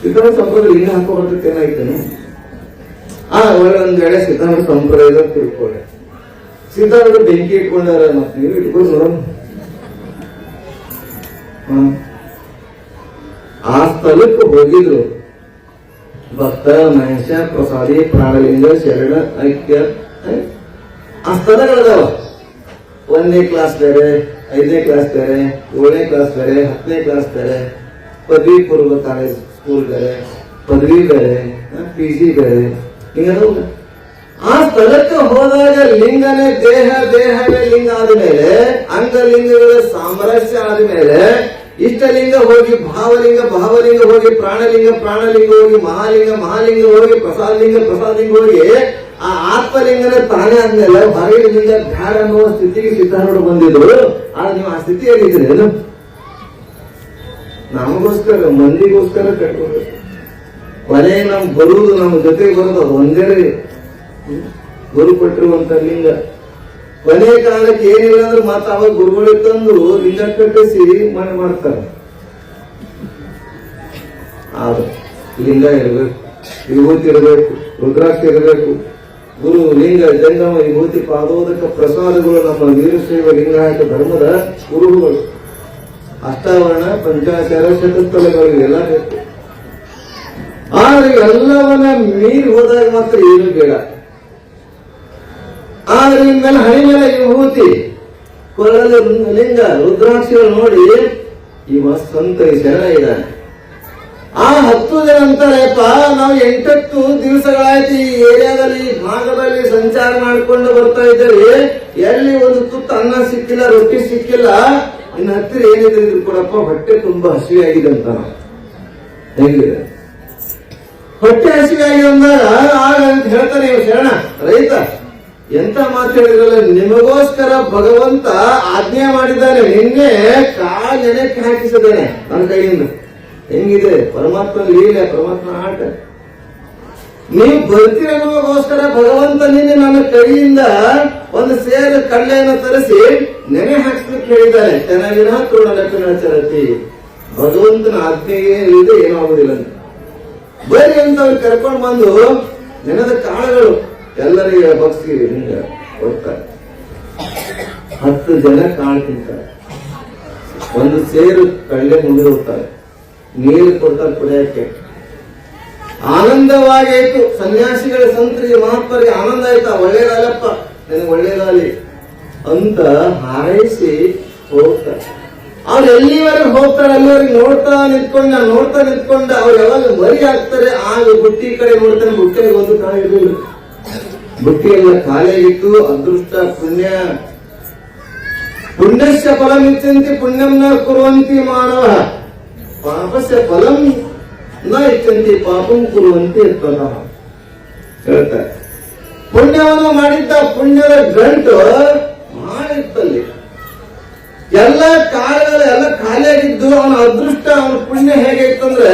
S1: ಸಿದ್ಧಾಂತ ಸಂಪ್ರದಾಯ ಲಿಂಗ ಹಾಕೋಬಾರ್ದಕ್ಕೆ ಏನಾಯ್ತೇನು? ಒಳ್ಳೆ ಒಂದ್ ವೇಳೆ ಸಿದ್ಧಾಂತ ಸಂಪ್ರದಾಯದ ತಿಳ್ಕೊಳ್ಳಿ. ಸಿದ್ಧಾಂತ ಬೆಂಕಿ ಇಟ್ಕೊಂಡಾರ, ಮತ್ತೆ ನೀವು ಇಟ್ಕೊಂಡು ನೋಡೋಣ. ಆ ಸ್ಥಳಕ್ಕೆ ಹೋಗಿದ್ರು. ಭಕ್ತ ಮಹೇಶ ಪ್ರಸಾದಿ ಪ್ರಾಣಲಿಂಗ ಶರಣ ಐಕ್ಯ ಆ ಸ್ಥಳಗಳದಾವ. 1ನೇ ಕ್ಲಾಸ್ ಬೇರೆ, 5ನೇ ಕ್ಲಾಸ್ ಬೇರೆ, 7ನೇ ಕ್ಲಾಸ್ ಬೇರೆ, 10ನೇ ಕ್ಲಾಸ್ ಬೇರೆ, ಪದವಿ ಪೂರ್ವ ಕಾಲೇಜ್ ಸ್ಕೂಲ್ ಬೇರೆ, ಪದವಿ ಬೇರೆ, PG ಬೇರೆ, ಹಿಂಗದವ. ಆ ಸ್ಥಳಕ್ಕೆ ಹೋದಾಗ ಲಿಂಗನೇ ದೇಹ, ದೇಹವೇ ಲಿಂಗ ಆದ್ಮೇಲೆ ಅಂಗಲಿಂಗಗಳ ಸಾಮರಸ್ಯ ಆದ್ಮೇಲೆ ಇಷ್ಟಲಿಂಗ ಹೋಗಿ ಭಾವಲಿಂಗ, ಭಾವಲಿಂಗ ಹೋಗಿ ಪ್ರಾಣಲಿಂಗ, ಪ್ರಾಣಲಿಂಗ ಹೋಗಿ ಮಹಾಲಿಂಗ, ಮಹಾಲಿಂಗ ಹೋಗಿ ಪ್ರಸಾದಲಿಂಗ, ಪ್ರಸಾದಲಿಂಗ ಹೋಗಿ ಆ ಆತ್ಮಲಿಂಗನ ತಾನೇ ಆದ್ಮೇಲೆ ಹೊರಗಿನ ಲಿಂಗ ಬ್ಯಾಡ ಅನ್ನುವ ಸ್ಥಿತಿಗೆ ಸಿದ್ಧಾರೂಢ ಬಂದಿದ್ರು. ಆದ್ರೆ ನೀವು ಆ ಸ್ಥಿತಿಯಾಗಿದ್ದೀರಿ ಏನು? ನಮಗೋಸ್ಕರ, ಮಂದಿಗೋಸ್ಕರ ಕಟ್ಕೋಬೇಕು. ಕೊನೆ ನಮ್ ಬರುವುದು, ನಮ್ಮ ಜೊತೆಗೆ ಬರೋದು ಅದು ಒಂದೇ ಗುರು ಕೊಟ್ಟಿರುವಂತ ಲಿಂಗ. ಕೊನೆ ಕಾಲಕ್ಕೆ ಏನಿಲ್ಲ ಅಂದ್ರೆ ಮತ್ತೆ ಅವಾಗ ಗುರುಗಳಿಗೆ ತಂದು ಲಿಂಗ ಕಟ್ಟಿಸಿ ಮನೆ ಮಾಡ್ತಾರೆ. ಆದ್ರೆ ಲಿಂಗ ಇರಬೇಕು, ವಿಭೂತಿ ಇರಬೇಕು, ರುದ್ರಾಕ್ಷಿ ಇರಬೇಕು. ಗುರು ಲಿಂಗ ಜಂಗಮ ವಿಭೂತಿ ಪಾದೋದಕ ಪ್ರಸಾದಗಳು ನಮ್ಮ ವೀರಶೈವ ಲಿಂಗಾಯತ ಧರ್ಮದ ಗುರುಗಳು. ಅಷ್ಟಾವರಣ ಪಂಚಾಚಾರ ಶತಸ್ಥಲಗಳು ಎಲ್ಲ ಬೇಕು. ಆದ್ರೆ ಎಲ್ಲವನ್ನ ಮೀರಿ ಹೋದಾಗ ಮಾತ್ರ ಏನು ಬೇಡ. ಆದ್ರೆ ಇನ್ಮೇಲೆ ಹಣಿ ಮೇಲೆ ವಿಭೂತಿ, ಕೊರಳಲ್ಲಿ ಲಿಂಗ, ರುದ್ರಾಕ್ಷಿಗಳು ನೋಡಿ ಇವ ಸಂತ ಶರಣ ಇದ್ದಾನೆ. ಆ 10 ಜನ ಅಂತಾರೆಪ್ಪ, ನಾವು 8 ದಿವಸಗಳಾಯ್ತು ಈ ಏರಿಯಾದಲ್ಲಿ, ಭಾಗದಲ್ಲಿ ಸಂಚಾರ ಮಾಡಿಕೊಂಡು ಬರ್ತಾ ಇದ್ದೇವೆ. ಎಲ್ಲಿ ಒಂದು ತುತ್ತು ಅನ್ನ ಸಿಕ್ಕಿಲ್ಲ, ರೊಟ್ಟಿ ಸಿಕ್ಕಿಲ್ಲ. ಇನ್ನು ಹತ್ತಿರ ಏನಿದೆ ಕೊಡಪ್ಪ, ಹೊಟ್ಟೆ ತುಂಬಾ ಹಸಿವೆ ಆಗಿದೆ ಅಂತ. ಹೇಗಿದೆ ಹೊಟ್ಟೆ ಹಸಿವೆ ಆಗಿದೆ ಅಂದಾಗ ಆಗ ಅಂತ ಹೇಳ್ತಾನೆ ಇವ ಶರಣ ರೈತ. ಎಂತ ಮಾತು ಹೇಳಿದ್ರಲ್ಲ, ನಿಮಗೋಸ್ಕರ ಭಗವಂತ ಆಜ್ಞೆ ಮಾಡಿದ್ದಾನೆ, ನಿನ್ನೆ ಕಾಲ್ ನೆನಕ್ಕೆ ಹಾಕಿಸಿದ್ದಾನೆ ನನ್ನ ಕೈಯಿಂದ. ಹೆಂಗಿದೆ ಪರಮಾತ್ಮ ಲೀಲೆ, ಪರಮಾತ್ಮ ಆಟ. ನೀವು ಬರ್ತೀರ ಅನ್ನೋಗೋಸ್ಕರ ಭಗವಂತ ನಿನ್ನೆ ನನ್ನ ಕೈಯಿಂದ ಒಂದು ಸೇರು ಕಳ್ಳೆಯನ್ನು ತರಿಸಿ ನೆನೆ ಹಾಕ್ಸ್ಲಿಕ್ಕೆ ಹೇಳಿದ್ದಾನೆ. ಚೆನ್ನಾಗಿನ ತೋಡಲಕ್ಕಿ ಭಗವಂತನ ಆಜ್ಞೆಗೆ ಇದೆ, ಏನೂ ಆಗುದಿಲ್ಲ ಅಂತ. ಬರೀ ಅಂತ ಅವ್ರು ಕರ್ಕೊಂಡು ಬಂದು ನೆನೆದ ಕಾಳುಗಳು ಎಲ್ಲರಿಗೆ ಬಗ್ಸಿ ಹಿಂಗ ಕೊಡ್ತಾರೆ. 10 ಜನ ಕಾಳು ತಿಂತಾರೆ, ಒಂದು ಸೇರು ಕಳ್ಳೆ ಮುಂದೆ ಹೋಗ್ತಾರೆ, ನೀರು ಕೊಡ್ತಾರೆ ಕುಡಿಯಕ್ಕೆ. ಆನಂದವಾಗಾಯ್ತು. ಸನ್ಯಾಸಿಗಳ ಸಂತರಿಗೆ ಮಹಾತ್ಮರಿಗೆ ಆನಂದ ಆಯ್ತಾ, ಒಳ್ಳೇದಾಗಪ್ಪ ನನಗೆ ಒಳ್ಳೇದಾಗಲಿ ಅಂತ ಹಾರೈಸಿ ಹೋಗ್ತಾರೆ. ಅವ್ರು ಎಲ್ಲಿವರೆಗೆ ಹೋಗ್ತಾರೆ ಅಲ್ಲಿವರೆಗೆ ನೋಡ್ತಾ ನಿಂತ್ಕೊಂಡ ಅವ್ರು ಯಾವಾಗ ಮರಿ ಆಗ್ತಾರೆ ಆಗ ಬುಟ್ಟಿ ಕಡೆ ನೋಡ್ತಾನೆ. ಬುಟ್ಟಿಗೆ ಒಂದು ಕಾಳು ಇರಲಿಲ್ಲ, ಬುಟ್ಟಿ ಎಲ್ಲ ಖಾಲಿಯಾಗಿತ್ತು. ಅದೃಷ್ಟ ಪುಣ್ಯ, ಪುಣ್ಯಸ್ಯ ಫಲಂ ಇಚ್ಛಂತಿ ಪುಣ್ಯಂ ನ ಕುರುವಂತಿ ಮಾನವ, ಪಾಪಸ್ಯ ಫಲಂ ನ ಇಚ್ಛಂತಿ ಪಾಪಂ ಕುರುವಂತಿ ಇರ್ತದ ಹೇಳ್ತಾರೆ. ಪುಣ್ಯವನ್ನು ಮಾಡಿದ್ದ ಪುಣ್ಯದ ಗಂಟು ಮಾಡಿತ್ತಲ್ಲಿ. ಎಲ್ಲ ಕಾಲಗಳು ಎಲ್ಲ ಖಾಲಿಯಾಗಿದ್ದು ಅವನ ಅದೃಷ್ಟ, ಅವನ ಪುಣ್ಯ ಹೇಗಿತ್ತಂದ್ರೆ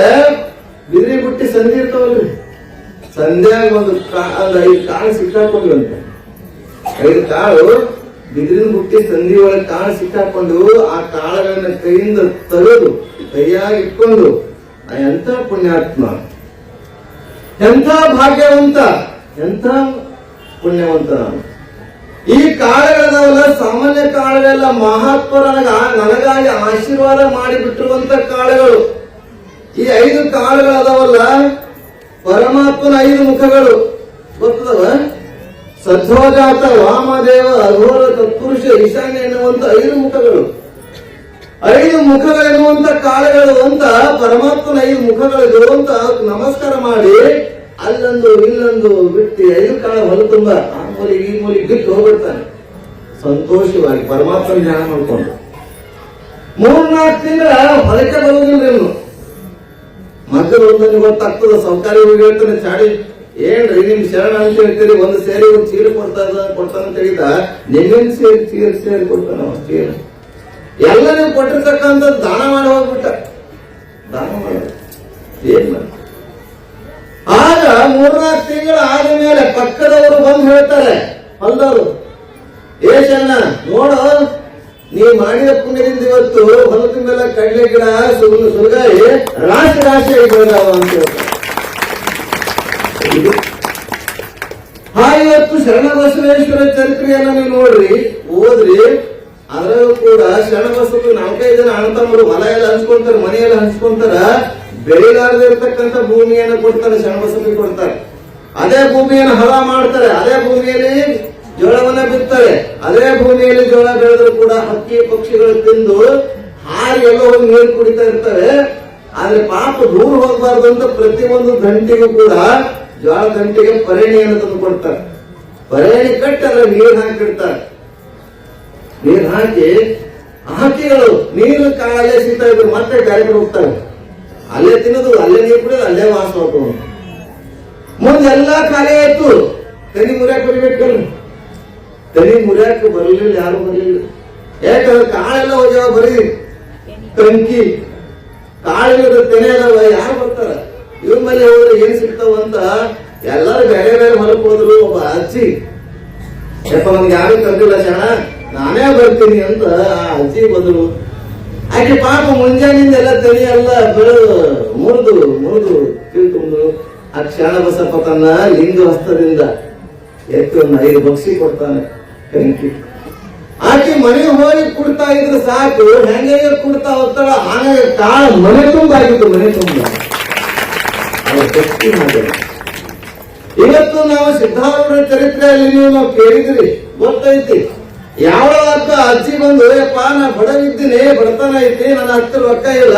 S1: ಬಿದಿರಿ ಬುಟ್ಟಿ ಸಂಧಿ ಇರ್ತಾವಲ್ರಿ, ಸಂಧ್ಯಾಗ ಒಂದು 5 ಕಾಳು ಸಿಕ್ಕಾಕೊಂಡ್ರಂತೆ. 5 ಕಾಳು ಬಿದಿರಿನ ಬುಟ್ಟಿ ಸಂಧಿ ಒಳಗೆ ಕಾಳು ಸಿಕ್ಕಾಕೊಂಡು ಆ ಕಾಳುಗಳನ್ನ ಕೈಯಿಂದ ತೆಗೆದು ಕೈಯಾಗಿ ಇಟ್ಕೊಂಡು ಎಂಥ ಪುಣ್ಯಾತ್ಮ, ಎಂಥ ಭಾಗ್ಯವಂತ, ಎಂಥ ಪುಣ್ಯವಂತ ನಾನು. ಈ ಕಾಳುಗಳದವಲ್ಲ ಸಾಮಾನ್ಯ ಕಾಳುಗಳೆಲ್ಲ ಮಹಾತ್ಮರ ನನಗಾಗಿ ಆಶೀರ್ವಾದ ಮಾಡಿಬಿಟ್ಟಿರುವಂತ ಕಾಳುಗಳು. ಈ 5 ಕಾಳುಗಳದವಲ್ಲ ಪರಮಾತ್ಮನ 5 ಮುಖಗಳು ಗೊತ್ತದವ. ಸತ್ವಜಾತ, ವಾಮದೇವ, ಅಘೋರ, ತತ್ಪುರುಷ, ಈಶಾನ್ಯ ಎನ್ನುವಂತ 5 ಮುಖಗಳು. 5 ಮುಖಗಳೆನ್ನುವಂತ ಕಾಳುಗಳು ಅಂತ ಪರಮಾತ್ಮನ 5 ಮುಖಗಳಿದು ಅಂತ ನಮಸ್ಕಾರ ಮಾಡಿ ಅಲ್ಲೊಂದು ಇಲ್ಲೊಂದು ಬಿಟ್ಟು 5 ಕಾಳು ಹೊಲ ತುಂಬ ಆ ಮೂಲಿಗೆ ಈ ಮೂಲಿಗೆ ಬಿಟ್ಟು ಹೋಗ್ಬಿಡ್ತಾನೆ ಸಂತೋಷವಾಗಿ ಪರಮಾತ್ಮನ ಧ್ಯಾನ ಮಾಡ್ಕೊಂಡು. 3-4 ತಿಂಗಳ ಹೊರಕ್ಕೆ ಬರುವುದಿಲ್ಲ. ಇನ್ನು ಮಕ್ಕಳು ಒಂದನ್ನು ಗೊತ್ತಾಗ್ತದ. ಸೌಕಾರಿ ಹೋಗಿ ಹೇಳ್ತಾನೆ, ಚಾಡಿ ಏನ್ರಿ ನಿಮ್ ಶರಣ ಅಂತ ಹೇಳ್ತೀರಿ, ಒಂದು ಸೇರಿ ಒಂದು ಚೀರು ಕೊಡ್ತಾನಂತ ಹೇಳಿದ, ನಿಮ್ಮೇನ್ ಸೇರಿ ಕೊಡ್ತಾನ ಚೀರು ಎಲ್ಲ ನೀವು ಕೊಟ್ಟಿರ್ತಕ್ಕಂಥ ದಾನ ಮಾಡಿ ಹೋಗ್ಬಿಟ್ಟ. ದಾನ ಮಾಡ ಏನ್ ಮಾಡ. ಆಗ 3-4 ತಿಂಗಳು ಆದ ಮೇಲೆ ಪಕ್ಕದವರು ಬಂದು ಹೇಳ್ತಾರೆ, ಹೊಲದವರು, ಏ ಶರಣ ನೋಡು, ನೀವು ಮಾಡಿದ ಪುಣ್ಯದಿಂದ ಇವತ್ತು ಹೊಲದ ಮೇಲೆ ಕಡಲೆ ಗಿಡ ಸುಲಗಾಯಿ ರಾಶಿ ರಾಶಿ ಬೆಳೆದಾವ ಅಂತ ಹೇಳ್ತಾರೆ. ಇವತ್ತು ಶರಣಬಸವೇಶ್ವರ ಚರಿತ್ರೆಯನ್ನ ನೀವು ನೋಡ್ರಿ, ಓದ್ರಿ. ಅದರಲ್ಲೂ ಕೂಡ ಶರಣಬಸವ 4-5 ಜನ ಅಣ್ಣತಮ್ಮರು ಹೊಲ ಎಲ್ಲ ಹಂಚ್ಕೊಂತಾರೆ, ಮನೆಯೆಲ್ಲ ಹಂಚ್ಕೊಂತಾರ. ಬೆಳೆಲಾರದೆ ಇರ್ತಕ್ಕಂಥ ಭೂಮಿಯನ್ನು ಕೊಡ್ತಾರೆ, ಶರಣಬಸವಿಗೆ ಕೊಡ್ತಾರೆ. ಅದೇ ಭೂಮಿಯನ್ನು ಹದ ಮಾಡ್ತಾರೆ, ಅದೇ ಭೂಮಿಯಲ್ಲಿ ಜೋಳವನ್ನ ಬಿತ್ತಾರೆ. ಅದೇ ಭೂಮಿಯಲ್ಲಿ ಜೋಳ ಬೆಳೆದ್ರು ಕೂಡ ಹಕ್ಕಿ ಪಕ್ಷಿಗಳು ತಿಂದು ಹಾರಿ ಎಲ್ಲ ಹೋಗಿ ನೀರು ಕುಡಿತಾ ಇರ್ತವೆ. ಆದ್ರೆ ಪಾಪ ದೂರ ಹೋಗಬಾರ್ದು ಅಂತ ಪ್ರತಿಯೊಂದು ಗಂಟೆಗೂ ಕೂಡ ಜೋಳ ಗಂಟೆಗೆ ಪರೇಣಿಯನ್ನು ತಂದು ಕೊಡ್ತಾರೆ. ಪರೇಣಿ ಕಟ್ಟಿ ಅದ್ರ ನೀರು ಹಾಕಿಡ್ತಾರೆ. ನೀರು ಹಾಕಿ ಹಕ್ಕಿಗಳು ನೀರು ಕಾಲೇ ಸಿಗ್ತಾ ಇದ್ರು, ಮತ್ತೆ ಬೇರೆ ಕಡೆ ಹೋಗ್ತವೆ. ಅಲ್ಲೇ ತಿನ್ನೋದು, ಅಲ್ಲೇ ನೀರು ಕುಡಿಯೋದು, ಅಲ್ಲೇ ವಾಸ ಹೋಗ್ತವೆ. ಮುಂದೆಲ್ಲಾ ಖಾಲಿ ಆಯ್ತು. ತೆನಿ ಮುರಿಯಾಕ ಬರಬೇಕಲ್ಲ, ತೆನಿ ಮುರಿಯಾಕ ಬರಲಿಲ್ಲ, ಯಾರು ಬರಲಿಲ್ಲ. ಯಾಕಂದ್ರೆ ಕಾಳೆಲ್ಲ ಹೋಗ್ಯಾವ, ಬರೀ ಕಂಕಿ ಕಾಳಿನ ತೆನೆ ಅದಾವ, ಯಾರು ಬರ್ತಾರ? ಇವ್ರ ಮೇಲೆ ಹೋದ್ರೆ ಏನ್ ಸಿಗ್ತಾವ ಅಂತ ಎಲ್ಲರೂ ಬೇರೆ ಬೇರೆ ಹೊಲಕ್ಕೆ ಹೋದ್ರು. ಒಬ್ಬ ಅಜ್ಜಿ, ಯಪ್ಪ ನಮ್ಗೆ ಯಾರು ಕರ್ದಿಲ್ಲ ಶರಣ, ನಾನೇ ಬರ್ತೀನಿ ಅಂತ ಆ ಅಜ್ಜಿ ಬಂದ್ರು. ಆಕೆ ಪಾಪ ಮುಂಜಾನಿಂದ ಎಲ್ಲ ತೆನಿ ಎಲ್ಲ ಬೆಳೆದು ಮುರಿದು ತಿಳ್ಕೊಂಡು ಆ ಕ್ಷಣ ಬಸಪ್ಪ ತನ್ನ ಲಿಂಗ ಹಸ್ತದಿಂದ ಎತ್ತು ಒಂದು 5 ಬಕ್ಸಿ ಕೊಡ್ತಾನೆ ಕಂಕಿ. ಆಕೆ ಮನೆಗೆ ಹೋಗಿ ಕುಡ್ತಾ ಇದ್ರೆ ಸಾಕು, ಹೆಂಗೆ ಕುಡ್ತಾ ಹೋಗ್ತಾಳ. ಆಮೇಲೆ ಕಾಳ ಮನೆ ತುಂಬ ಆಗಿತ್ತು, ಮನೆ ತುಂಬ ಶಕ್ತಿ ಮಾಡಿದ. ಇವತ್ತು ನಾವು ಸಿದ್ಧಾರೂಢ ಚರಿತ್ರೆಯಲ್ಲಿ ನಾವು ಕೇಳಿದ್ರಿ, ಗೊತ್ತೈತಿ. ಯಾವ ಅಜ್ಜಿ ಬಂದು, ಯಪ್ಪ ನಾ ಬಡವಿದ್ದೀನಿ, ಬಡತನ ಐತಿ, ನನ್ನ ಹತ್ತಿರ ರೊಕ್ಕ ಇಲ್ಲ,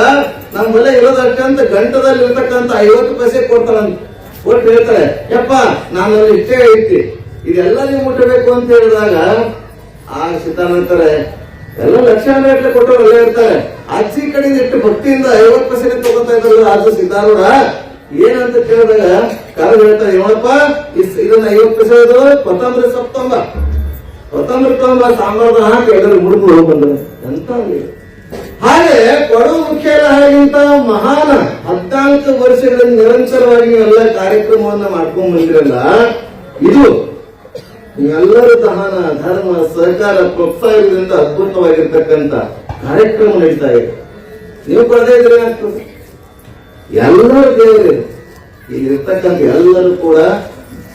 S1: ನಮ್ಮ ಮನೆ ಇರೋದಕ್ಕಂತ ಗಂಟದಲ್ಲಿ ಇರ್ತಕ್ಕಂಥ 50 ಪೈಸೆ ಕೊಡ್ತಾಳಂತ. ಕೊಟ್ಟು ಹೇಳ್ತಾರೆ, ಯಪ್ಪ ನಾನಲ್ಲಿ ಇಷ್ಟೇ ಐತಿ, ಇದೆಲ್ಲ ನೀವು ಮುಟ್ಟಬೇಕು ಅಂತ ಹೇಳಿದಾಗ ಆ ಸಿದ್ಧಾಂತಾರೆ ಎಲ್ಲ ಲಕ್ಷಾಂತರ ಕೊಟ್ಟವರೆಲ್ಲ ಇರ್ತಾರೆ. ಅಜ್ಜಿ ಕಡೆಯಿಂದ ಇಟ್ಟು ಭಕ್ತಿಯಿಂದ 50 ಪೈಸೆ ತಗೋತಾ ಇದ್ರಲ್ಲ ಅದು ಸಿದ್ಧಾರೂಢ. ಏನಂತ ಕೇಳಿದಾಗ ಕರೆದು ಹೇಳ್ತಾರೆ, ನೋಡಪ್ಪ ಇದನ್ನ 50 ಪೈಸೆ ಕೊತ್ತಂಬರಿ ಕೊತ್ತಂಬರಿ ತಗೊಂಬ, ಸಾಂಬಾರ್ದ ಹಾಕಿ ಎಲ್ಲರೂ ಮುಡುಕೊಂಡು ಬಂದರು ಎಂತ. ಹಾಗೆ ಕೊಡವು ಮುಖ್ಯಗಿಂತ ಮಹಾನ 14 ವರ್ಷಗಳಿಂದ ನಿರಂತರವಾಗಿ ನೀವೆಲ್ಲ ಕಾರ್ಯಕ್ರಮವನ್ನ ಮಾಡ್ಕೊಂಡ್ ಬಂದಿರಲ್ಲ. ಇದು ನೀವೆಲ್ಲರೂ ದಾನ ಧರ್ಮ ಸಹಕಾರ ಪ್ರೋತ್ಸಾಹದಿಂದ ಅದ್ಭುತವಾಗಿರ್ತಕ್ಕಂಥ ಕಾರ್ಯಕ್ರಮ ನಡೀತಾ ಇದೆ. ನೀವು ಕೊಡದೇ ಇದ್ರೆ ಏನಾಗ್ತದೆ? ಎಲ್ಲರೂ ದೇವರೇ, ಇಲ್ಲಿರ್ತಕ್ಕಂಥ ಎಲ್ಲರೂ ಕೂಡ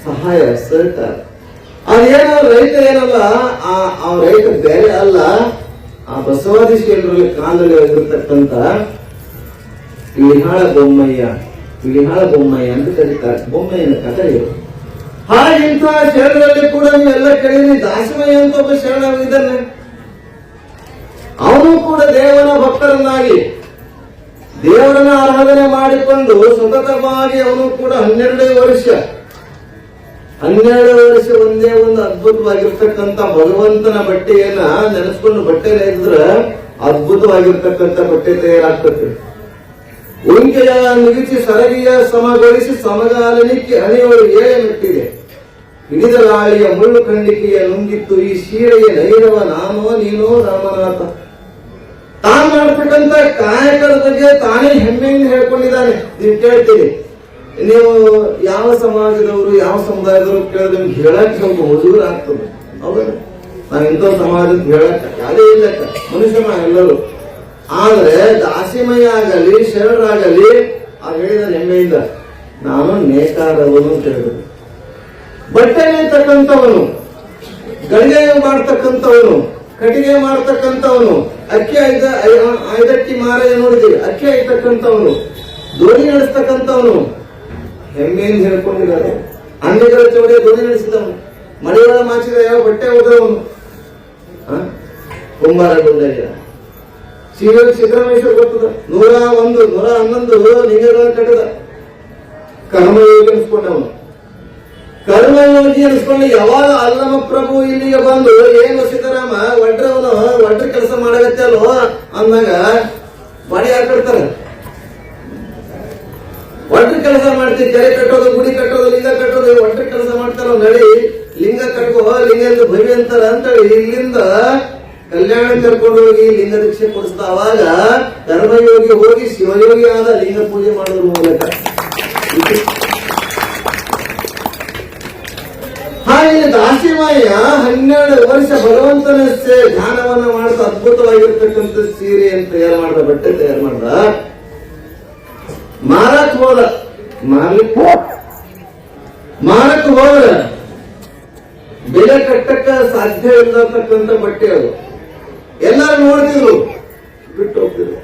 S1: ಸಹಾಯ ಸಹಕಾರ. ಅದೇನೋ ರೈತ ಏನಲ್ಲ, ಆ ರೈತ ಬೇರೆ ಅಲ್ಲ, ಆ ಬಸವಾದಿ ಶರಣರಲ್ಲಿ ಕಾಲದಲ್ಲಿ ಆಗಿರ್ತಕ್ಕಂಥ ಇಳಿಹಾಳ ಬೊಮ್ಮಯ್ಯ ಅಂತ ಕರೀತಾರೆ. ಬೊಮ್ಮಯ್ಯನ ಕಥೆ ಇದು. ಹಾಗಿಂತ ಶರಣರಲ್ಲಿ ಕೂಡ ನೀವೆಲ್ಲ ಕೇಳಿದ್ರಿ. ದಾಸಮಯ್ಯ ಅಂತ ಒಬ್ಬ ಶರಣ ಇದ್ದಾನೆ. ಅವನು ಕೂಡ ದೇವರ ಭಕ್ತರನ್ನಾಗಿ ದೇವರನ್ನ ಆರಾಧನೆ ಮಾಡಿಕೊಂಡು ಸತತವಾಗಿ ಅವನು ಕೂಡ 12 ವರ್ಷ ಒಂದೇ ಒಂದು ಅದ್ಭುತವಾಗಿರ್ತಕ್ಕಂಥ ಭಗವಂತನ ಬಟ್ಟೆಯನ್ನ ನೆನೆಸ್ಕೊಂಡು ಬಟ್ಟೆ ನೇಯ್ದ್ರೆ ಅದ್ಭುತವಾಗಿರ್ತಕ್ಕಂಥ ಬಟ್ಟೆ ತಯಾರಾಗ್ತದೆ. ಉಂಕೆಯ ನಿಗಿಸಿ ಸರಗಿಯ ಸಮಗೊಳಿಸಿ ಸಮಗಾಲನಿಕ್ಕೆ ಹಣೆಯೊಳು 7 ಮೆಟ್ಟಿದೆ. ಹಿಡಿದ ಗಾಳಿಯ ಮುಳ್ಳು ಖಂಡಿಕೆಯ ನುಂಗಿತ್ತು ಈ ಶೀರೆಯ ನೈರವ ನಾನೋ ನೀನೋ ರಾಮನಾಥ. ತಾನು ಮಾಡ್ತಕ್ಕಂಥ ಕಾಯಕದ ಬಗ್ಗೆ ತಾನೇ ಹೆಮ್ಮೆಯಿಂದ ಹೇಳ್ಕೊಂಡಿದ್ದಾನೆ. ನೀವು ಕೇಳ್ತೀರಿ, ನೀವು ಯಾವ ಸಮಾಜದವರು ಯಾವ ಸಮುದಾಯದವರು ಕೇಳಿದ್ರೆ ನಿಮ್ಗೆ ಹೇಳಕ್ಕೆ ಸ್ವಲ್ಪ ಹುಡುಗರು ಆಗ್ತದೆ. ಹೌದಾ? ನಾವ್ ಇಂಥ ಸಮಾಜಕ್ಕೆ ಹೇಳಕ್ಕ ಯಾರೇ ಇಲ್ಲಕ್ಕ ಮನುಷ್ಯನ ಎಲ್ಲರೂ. ಆದ್ರೆ ದಾಸಿಮಯ ಆಗಲಿ ಶರಣರಾಗಲಿ ಅವ್ರು ಹೇಳಿದ ಹೆಮ್ಮೆಯಿಂದ ನಾನು ನೇಕಾರವನು ಅಂತ ಹೇಳಿದ್ರು. ಬಟ್ಟೆ ನೇಯ್ತಕ್ಕಂಥವನು, ಗಡಿಗೆ ಮಾಡ್ತಕ್ಕಂಥವನು, ಕಟ್ಟಿಗೆ ಮಾಡ್ತಕ್ಕಂಥವನು, ಅಕ್ಕಿ ಐದಕ್ಕಿ ಮಾರ ನೋಡಿದ್ವಿ, ಅಕ್ಕಿ ಐತಕ್ಕಂಥವನು, ದೋಣಿ ನಡೆಸ್ತಕ್ಕಂಥವನು ಹೆಮ್ಮೆಯಿಂದ ಹೇಳ್ಕೊಂಡಿದ್ದಾರೆ. ಅಂಗಡಿಗಳ ಚೌಡಿಯ ದೋಣಿ ನಡೆಸಿದವನು, ಮಳೆಗಳ ಮಾಚಿದ ಯಾವ ಬಟ್ಟೆ ಹೋದವನು, ಕುಂಬಾರ ಗುಂಡಯ್ಯ, ಸಿದ್ದರಾಮೇಶ್ವರ ಗೊತ್ತದ 111 111 ಲಿಂಗಗಳ ಕಟ್ಟದ ಕರ್ಮಯೋಗಿ ಅನ್ಸ್ಕೊಂಡವನು. ಕರ್ಮಯೋಗಿ ಅನ್ಸ್ಕೊಂಡು ಯಾವಾಗ ಅಲ್ಲಮ ಪ್ರಭು ಇಲ್ಲಿಗೆ ಬಂದು ಏನು ಸಿದ್ದರಾಮ ಒಡ್ರ ಕೆಲಸ ಮಾಡಗತ್ತಲ್ಲೋ ಅಂದಾಗ ಮಾಡಿ ಯಾರು ಕಟ್ತಾರೆ? ಒಡ್ರ ಕೆಲಸ ಮಾಡ್ತೀವಿ, ಕೆರೆ ಕಟ್ಟೋದು, ಗುಡಿ ಕಟ್ಟೋದು, ಲಿಂಗ ಕಟ್ಟೋದು, ಒಡ್ರ ಕೆಲಸ ಮಾಡ್ತಾರ ನಡಿ, ಲಿಂಗ ಕಟ್ಕೋ, ಲಿಂಗ ಭವಿ ಅಂತಾರ ಅಂತೇಳಿ ಇಲ್ಲಿಂದ ಕಲ್ಯಾಣ ಕರ್ಕೊಂಡು ಹೋಗಿ ಲಿಂಗ ದೀಕ್ಷೆ ಕೊಡಿಸ್ತಾ. ಅವಾಗ ಕರ್ಮಯೋಗಿ ಹೋಗಿ ಶಿವಯೋಗಿ ಆದ ಲಿಂಗ ಪೂಜೆ ಮಾಡೋದ್ರ ಮೂಲಕ. ಹಾಗೆ ದಾಸಿಮಾಯ 12 ವರ್ಷ ಭಗವಂತನ ಧ್ಯಾನವನ್ನ ಮಾಡ್ತಾ ಅದ್ಭುತವಾಗಿರ್ತಕ್ಕಂಥ ಸೀರೆಯನ್ನು ತಯಾರು ಮಾಡ್ದ, ಬಟ್ಟೆ ತಯಾರು ಮಾಡ್ದ, ಮಾರಕ್ ಹೋದ. ಮಾರಕ್ ಹೋದ ಬೆಲೆ ಕಟ್ಟಕ್ಕ ಸಾಧ್ಯ ಇಲ್ಲತಕ್ಕಂಥ ಬಟ್ಟೆ ಅದು. ಎಲ್ಲರೂ ನೋಡ್ತಿದ್ರು, ಬಿಟ್ಟು ಹೋಗ್ತಿದ್ರು.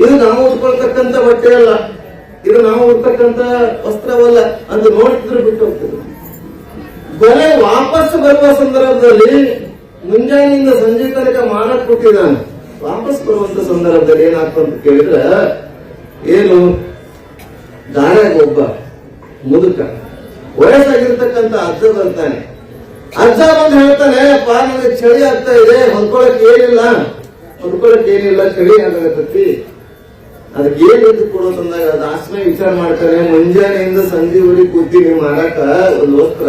S1: ಇದು ನಾವು ಉಟ್ಕೊಳ್ತಕ್ಕಂಥ ಬಟ್ಟೆ ಅಲ್ಲ, ಇದು ನಾವು ಉಡ್ತಕ್ಕಂಥ ವಸ್ತ್ರವಲ್ಲ ಅಂತ ನೋಡ್ತಿದ್ರು, ಬಿಟ್ಟು ಹೋಗ್ತಿದ್ರು. ಬೆಲೆ ವಾಪಸ್ ಬರುವ ಸಂದರ್ಭದಲ್ಲಿ ಮುಂಜಾನೆಯಿಂದ ಸಂಜೆ ತನಕ ಮಾರಕ್ ಕೊಟ್ಟಿದ್ದಾನೆ. ವಾಪಸ್ ಬರುವಂತ ಸಂದರ್ಭದಲ್ಲಿ ಏನಾಗ್ತಂತ ಅಂತ ಕೇಳಿದ್ರೆ, ಏನು ದಾರ್ಯಾಗ ಒಬ್ಬ ಮುದುಕ ವಯಸ್ಸಾಗಿರ್ತಕ್ಕಂಥ ಅಜ್ಜ ಬರ್ತಾನೆ. ಅಜ್ಜ ಬಂದು ಹೇಳ್ತಾನೆ, ಅಪ್ಪ ನನಗೆ ಚಳಿ ಆಗ್ತಾ ಇದೆ, ಹೊಂದ್ಕೊಳಕ್ ಏನಿಲ್ಲ, ಚಳಿ ಆಗತ್ತತಿ, ಅದಕ್ಕೆ ಏನ್ ಎದ್ದು ಕೊಡೋದಂದಾಗ ಅದು ಆಸ್ಮೆ ವಿಚಾರ ಮಾಡ್ತಾನೆ. ಮುಂಜಾನೆಯಿಂದ ಸಂಜೆವರೆಗೆ ಕೂತೀನಿ ಮಾರಾಟ ಒಂದು ವಸ್ತ್ರ,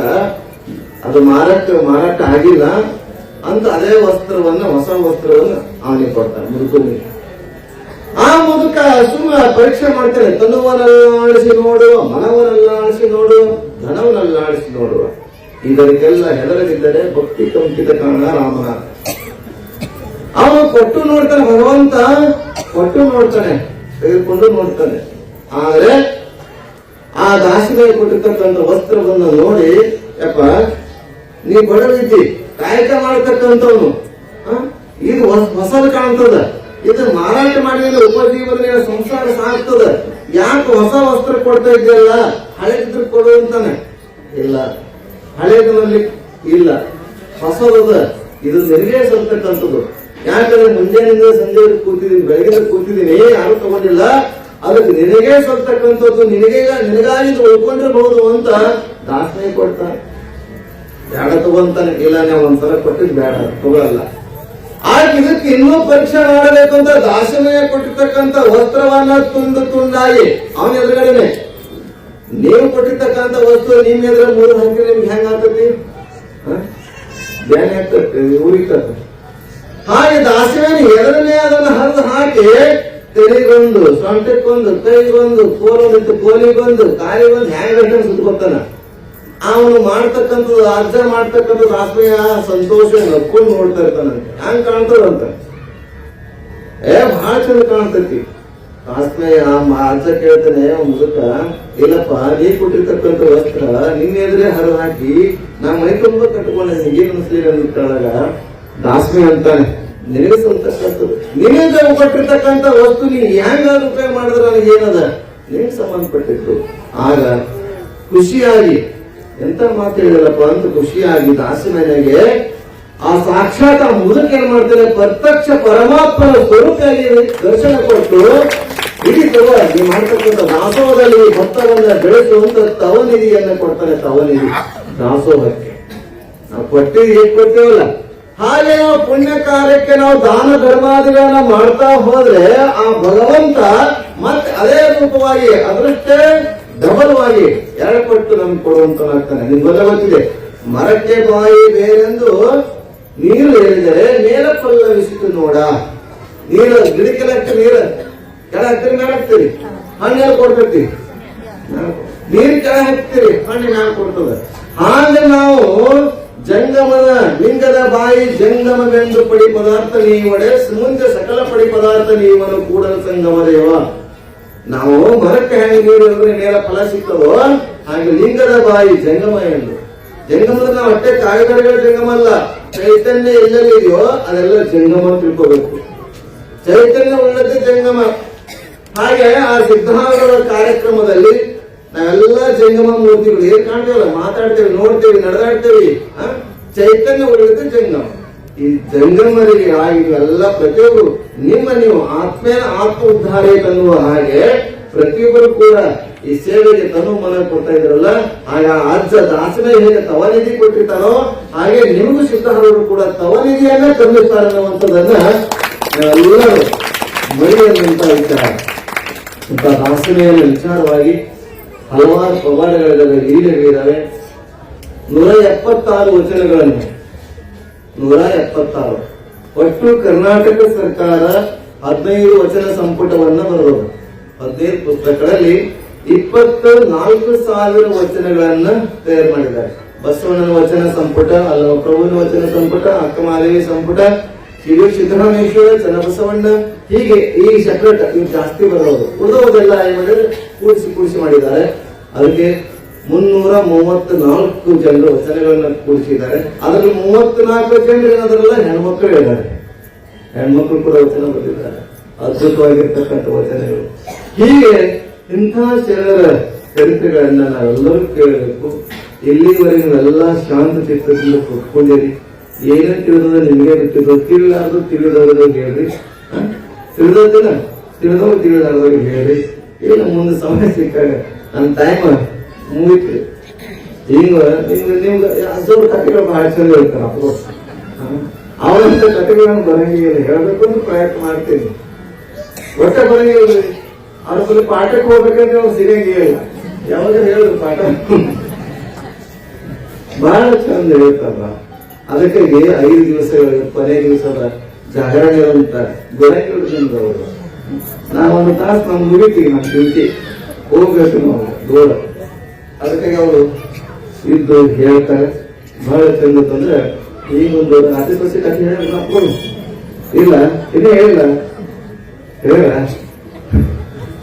S1: ಅದು ಮಾರಾಟ ಆಗಿಲ್ಲ ಅಂತ ಅದೇ ವಸ್ತ್ರವನ್ನ, ಹೊಸ ವಸ್ತ್ರವನ್ನ ಅವನಿಗೆ ಕೊಡ್ತಾನೆ ಮುದುಕನಿಗೆ. ಆ ಮುದುಕ ಸುಮ್ಮ ಪರೀಕ್ಷೆ ಮಾಡ್ತಾನೆ, ತನುವನಲ್ಲಾಡಿಸಿ ನೋಡುವ, ಮನವನಲ್ಲಾಡಿಸಿ ನೋಡುವ, ಧನವನಲ್ಲಾಡಿಸಿ ನೋಡುವ, ಇದಕ್ಕೆಲ್ಲ ಹೆದರದಿದ್ದರೆ ಭಕ್ತಿ ಕಂಪಿತ ಕಾರಣ ರಾಮನ. ಅವನು ಕೊಟ್ಟು ನೋಡ್ತಾನೆ, ಭಗವಂತ ಕೊಟ್ಟು ನೋಡ್ತಾನೆ, ತೆಗೆದುಕೊಂಡು ನೋಡ್ತಾನೆ. ಆದ್ರೆ ಆ ದಾಸಿಗೆ ಕೊಟ್ಟಿರ್ತಕ್ಕಂಥ ವಸ್ತ್ರವನ್ನು ನೋಡಿ, ಯಪ್ಪ ನೀ ಬಡವಿದ್ದಿ, ಕಾಯಕ ಮಾಡತಕ್ಕಂಥವನು, ಇದು ಹೊಸದು ಕಾಣ್ತದ, ಇದು ಮಾರಾಟ ಮಾಡಿದ್ರೆ ಉಪಜೀವನ ಸಂಸಾರ ಸಾಕ್ತದ, ಯಾಕೆ ಹೊಸ ವಸ್ತ್ರ ಕೊಡ್ತಾ ಇದೆಯಲ್ಲ, ಹಳೆದಿದ್ರು ಕೊಡು ಅಂತಾನೆ. ಇಲ್ಲ, ಹಳೇದಲ್ಲಿ ಇಲ್ಲ, ಹೊಸದ, ಇದು ನಿನಗೆ ಸಲ್ತಕ್ಕಂಥದ್ದು. ಯಾಕಂದ್ರೆ ಮುಂಜಾನೆಯಿಂದ ಸಂಜೆ ಕೂತಿದ್ದೀನಿ, ಬೆಳಗ್ಗೆ ಕೂತಿದ್ದೀನಿ, ಯಾರು ತಗೊಂಡಿಲ್ಲ, ಅದಕ್ಕೆ ನಿನಗೆ ಸಲ್ತಕ್ಕಂಥದ್ದು, ನಿನಗಾಗಿ ಉಳ್ಕೊಂಡಿರಬಹುದು ಅಂತ ದಾಸನೆ ಕೊಡ್ತಾನೆ. ಬೇಡ ತಗೊಂತಾನೆ. ಇಲ್ಲ, ನಾವು ಒಂದ್ಸಲ ಕೊಟ್ಟಿದ್ ಬೇಡ, ತಗೊಳ್ಳಲ್ಲ. ಆಗ ಇದಕ್ಕೆ ಇನ್ನೂ ಪರೀಕ್ಷೆ ಮಾಡಬೇಕು ಅಂತ ದಾಸಮಯ ಕೊಟ್ಟಿರ್ತಕ್ಕಂಥ ವಸ್ತ್ರವನ್ನ ತುಂಡಾಗಿ ಅವನ ಎದುರುಗಡೆನೆ, ನೀವು ಕೊಟ್ಟಿರ್ತಕ್ಕಂಥ ವಸ್ತು ನಿಮ್ಮ ಎದುರ 3 ಹಾಕಿ ನಿಮ್ಗೆ ಹೆಂಗ ಆಗ್ತತಿ? ಬ್ಯಾನೆ ಆಗ್ತದೆ, ಊರಿಕತ್ತ. ಹಾಗೆ ದಾಸವೇನ ಎದರನ್ನೇ ಅದನ್ನ ಹರಿದು ಹಾಕಿ, ತೆರಿಗೊಂದು, ಸೊಂಟಕ್ಕೊಂದು, ಕೈಗೊಂದು, ಕೋಲಿಗೊಂದು, ಕಾಲಿಗೊಂದು, ಹ್ಯಾಂಗ ಸುತ್ಕೊತಾನ. ಅವನು ಮಾಡ್ತಕ್ಕಂಥದ್ದು, ಅಜ್ಜ ಮಾಡ್ತಕ್ಕಂಥದ್ದು ಆತ್ಮೀಯ ಸಂತೋಷ ನಕ್ಕೊಂಡು ನೋಡ್ತಾ ಇರ್ತಾನಂತೆ. ಹ್ಯಾಂಗ್ ಕಾಣ್ತದಂತ, ಬಹಳ ಚಂದ ಕಾಣ್ತೈತಿ. ಆತ್ಮೀಯ ಅಜ್ಜ ಕೇಳ್ತಾನೆ ಮುದುಕ, ಇಲ್ಲಪ್ಪ ನೀ ಕೊಟ್ಟಿರ್ತಕ್ಕಂಥ ವಸ್ತ್ರ ನಿನ್ನ ಎದುರೇ ಹರಿದು ಹಾಕಿ ನಾ ಮೈ ತುಂಬ ಕಟ್ಕೊಂಡೆ, ಏನ್ ಅನ್ಸ್ಲಿಲ್ಲ ಅಂತಾಗ ದಾಸ್ಮಿ ಅಂತಾನೆ, ನಿನಗೆ ಸಲ್ತಕ್ಕಂಥದ್ದು, ನಿನಗೆ ಕೊಟ್ಟಿರ್ತಕ್ಕಂಥ ವಸ್ತು ನೀ ಹೆಂಗಾದ್ರು ಉಪಯೋಗ ಮಾಡಿದ್ರೆ ನನಗೇನದ, ನಿನಗೆ ಸಂಬಂಧಪಟ್ಟಿತ್ತು. ಆಗ ಖುಷಿಯಾಗಿ, ಎಂತ ಮಾತು ಹೇಳಿಲ್ಲಪ್ಪ ಅಂತ ಖುಷಿಯಾಗಿ ದಾಸಿಮನೆಗೆ ಆ ಸಾಕ್ಷಾತ್ ಆ ಮುದುಕ ಏನ್ ಮಾಡ್ತಾನೆ, ಪ್ರತ್ಯಕ್ಷ ಪರಮಾತ್ಮನ ಸ್ವರೂಪದಲ್ಲಿ ದರ್ಶನ ಕೊಟ್ಟು, ಇಡೀ ತಗೋ ನೀ ಮಾಡ್ತಕ್ಕಂಥ ದಾಸೋಹದಲ್ಲಿ ಭಕ್ತವನ್ನ ಬೆಳೆಸುವಂತ ತವನಿಧಿಯನ್ನ ಕೊಡ್ತಾನೆ. ತವನಿಧಿ ದಾಸೋಹಕ್ಕೆ ನಾವು ಕೊಟ್ಟಿದ್ದು ಹೇಗೆ ಕೊಡ್ತೇವಲ್ಲ, ಹಾಗೆ ನಾವು ಪುಣ್ಯ ಕಾರ್ಯಕ್ಕೆ ನಾವು ದಾನ ಧರ್ಮಾದಿಗಳನ್ನ ಮಾಡ್ತಾ ಹೋದ್ರೆ ಆ ಭಗವಂತ ಮತ್ತೆ ಅದೇ ರೂಪವಾಗಿ ಅದರಷ್ಟೇ ಡಬಲ್ವಾಗಿ 2 ಪಟ್ಟು ನಮ್ಗೆ ಕೊಡುವಂತನಾಗ್ತಾನೆ. ನಿಮ್ಗೆಲ್ಲ ಗೊತ್ತಿದೆ, ಮರಕ್ಕೆ ಬಾಯಿ ಬೇರೆಂದು ನೀರು ಹೇಳಿದರೆ ಮೇಲ ಪಲ್ಲವಿಸಿತು ನೋಡ. ನೀರು ಗಿಡಕ್ಕೆ ನೀರು ಕೆಳ ಹಾಕ್ತೀರಿ, ಮೇಲೆ ಹಾಕ್ತೀರಿ, ಹಣ್ಣೆಲ್ಲ ಕೊಡ್ತೀರಿ, ನೀರು ಕೆಳ ಹಾಕ್ತೀರಿ, ಹಣ್ಣು ಮ್ಯಾಲ ಕೊಡ್ತದ. ಹಾಗೆ ನಾವು ಜಂಗಮದ ಲಿಂಗದ ಬಾಯಿ ಜಂಗಮವೆಂದು ಪಡಿ ಪದಾರ್ಥ ನೀವಡೆ ಮುಂದೆ ಸಕಲ ಪಡಿ ಪದಾರ್ಥ ನೀವನು ಕೂಡಲ ಸಂಗಮ ದೇವ. ನಾವು ಮರಕ್ಕೆ ಹೆಂಗೆ ನೀರು ಅಂದ್ರೆ ನೇರ ಫಲ ಸಿಗ್ತದೋ ಹಾಗೆ ಲಿಂಗದ ಬಾಯಿ ಜಂಗಮ ಎಂದು. ಜಂಗಮದ ನಾವು ಹೊಟ್ಟೆ ಕಾಗದಗಳ ಜಂಗಮ ಅಲ್ಲ, ಚೈತನ್ಯ ಎಲ್ಲೆಲ್ಲಿ ಇದೆಯೋ ಅದೆಲ್ಲ ಜಂಗಮ ತಿಳ್ಕೋಬೇಕು. ಚೈತನ್ಯ ಉಳ್ಳದ್ದೇ ಜಂಗಮ. ಹಾಗೆ ಆ ಸಿದ್ಧಾಂತಗಳ ಕಾರ್ಯಕ್ರಮದಲ್ಲಿ ನಾವೆಲ್ಲ ಜಂಗಮ ಮೂರ್ತಿಗಳು ಏನ್ ಕಾಣ್ತೇವಲ್ಲ, ಮಾತಾಡ್ತೇವೆ, ನೋಡ್ತೇವೆ, ನಡೆದಾಡ್ತೇವೆ. ಚೈತನ್ಯ ಉಳ್ಳದ್ದೇ ಜಂಗಮ. ಈ ಜಂಗಮರಿಗೆ ಆಗಿವೆಲ್ಲ ಪ್ರತಿಯೊಬ್ಬರು ನೀವು ಆತ್ಮ ಉದ್ಧಾರ ಅನ್ನುವ ಹಾಗೆ ಪ್ರತಿಯೊಬ್ಬರು ಕೂಡ ಈ ಸೇವೆಗೆ ತನು ಮನ ಕೊಡ್ತಾ ಇದ್ರಲ್ಲ, ಆಗ ಅಜ್ಜ ದಾಸನ ಹೇಗೆ ತವನಿಧಿ ಕೊಟ್ಟಿರ್ತಾರೋ ಹಾಗೆ ನಿಮಗೂ ಸಿದ್ಧಾರವರು ಕೂಡ ತವನಿಧಿಯನ್ನೇ ತಂದಿರ್ತಾರೆ ಅನ್ನುವಂಥದ್ದನ್ನ ನಾವೆಲ್ಲರೂ ಮೈಯಲ್ಲಿಂತ ಇದ್ದಾರೆ. ಇಂಥ ದಾಸನೆಯನ್ನು ವಿಚಾರವಾಗಿ ಹಲವಾರು ಪ್ರಮಾಣಗಳಿದ್ದಾವೆ, ಲೀಲೆಗಳಿದ್ದಾವೆ. 176 ವಚನಗಳನ್ನು 176 ಒಟ್ಟು ಕರ್ನಾಟಕ ಸರ್ಕಾರ 15 ವಚನ ಸಂಪುಟವನ್ನ ಬರೆದರು. 15 ಪುಸ್ತಕಗಳಲ್ಲಿ 24,000 ವಚನಗಳನ್ನ ತಯಾರು ಮಾಡಿದ್ದಾರೆ. ಬಸವಣ್ಣನ ವಚನ ಸಂಪುಟ, ಅಲ್ಲವ ಪ್ರಭುವಿನ ವಚನ ಸಂಪುಟ, ಅಕ್ಕಮಾದೇವಿ ಸಂಪುಟ, ಶ್ರೀ ಸಿದ್ದರಾಮೇಶ್ವರ, ಚನ್ನಬಸವಣ್ಣ, ಹೀಗೆ ಈ ಸೆಕ್ರೆಟ್ ಇವು ಜಾಸ್ತಿ ಬರೋದು. ಉಳಿದೋದೆಲ್ಲ ಏನ್ ಮಾಡಿದ್ರೆ ಕೂಡಿಸಿ ಮಾಡಿದ್ದಾರೆ. ಅದಕ್ಕೆ 334 ಜನರು ವಚನಗಳನ್ನ ಕೂಡಿಸಿದ್ದಾರೆ. ಅದರಲ್ಲಿ 34 ಜನರು ಏನಾದ್ರಲ್ಲ ಹೆಣ್ಮಕ್ಳು ಇದ್ದಾರೆ. ಹೆಣ್ಮಕ್ಳು ಕೂಡ ವಚನ ಬರೆದಿದ್ದಾರೆ. ಅದ್ಭುತವಾಗಿರ್ತಕ್ಕಂಥ ವಚನಗಳು. ಹೀಗೆ ಇಂಥ ಶರಣರ ಚರಿತ್ರೆಗಳನ್ನ ನಾವೆಲ್ಲರೂ ಕೇಳಬೇಕು. ಇಲ್ಲಿವರೆಗೆ ನೀವೆಲ್ಲ ಶಾಂತ ಚಿತ್ರದಿಂದ ಕೂತ್ಕೊಂಡಿರಿ. ಏನೇನು ತಿಳಿದ ನಿಮಗೆ ಬಿಟ್ಟಿದ್ದು, ತಿಳಿಲಾರ್ದು ತಿಳಿದವ್ರಿಗೆ ಹೇಳ್ರಿ, ತಿಳಿದಿಲ್ಲ ತಿಳಿದವ್ರು ತಿಳಿಲಾರ್ದವ್ರಿಗೆ ಹೇಳ್ರಿ. ಇಲ್ಲ ಮುಂದೆ ಸಮಯ ಸಿಕ್ಕಾಗ ನನ್ನ ಟೈಮ್ ಮುಗಿತ್ರಿ. ಈಗ ನಿಮ್ಗೆ ಹಸೂರು ಕಥೆಗಳು ಬಹಳ ಚಂದ ಹೇಳ್ತಾರೆ. ಅವರಂತ ಕಥೆಗಳನ್ನು ಬರಂಗಿಲ್ಲ, ಹೇಳ್ಬೇಕು ಅಂತ ಪ್ರಯತ್ನ ಮಾಡ್ತೀನಿ. ಒಟ್ಟ ಬರಂಗಿಲ್ಲ. ಅವ್ರ ಸ್ವಲ್ಪ ಪಾಠಕ್ಕೆ ಹೋಗ್ಬೇಕಂದ್ರೆ ಅವ್ರು ಸಿಗಂಗಿಲ್ಲ. ಯಾವಾಗ ಹೇಳಿದ್ರು ಪಾಠ ಬಹಳ ಚಂದ ಹೇಳ್ತಾರ. ಅದಕ್ಕಾಗಿ 5 ದಿವಸಗಳ ಕೊನೆ ದಿವಸದ ಜಾಗರಣೆ ಅಂತ ಬರಂಗಿಲ್ಲ. ಅವರು ನಾವೊಂದು ತಾಸು ನಾವು ಮುಗಿತೀವಿ, ನಮ್ಮ ಡ್ಯೂಟಿ ಹೋಗ್ಬೇಕು ನಾವು ದೂರ. ಅದಕ್ಕಾಗಿ ಅವರು ಇದ್ದು ಹೇಳ್ತಾರೆ. ಬಹಳ ಚಂದ ತಂದ್ರೆ ಈಗೊಂದು ಅತಿ ಸೊಸೆ ಕಥೆ ಹೇಳಿ ಇಲ್ಲ ಇನ್ನೇ ಹೇಳಿಲ್ಲ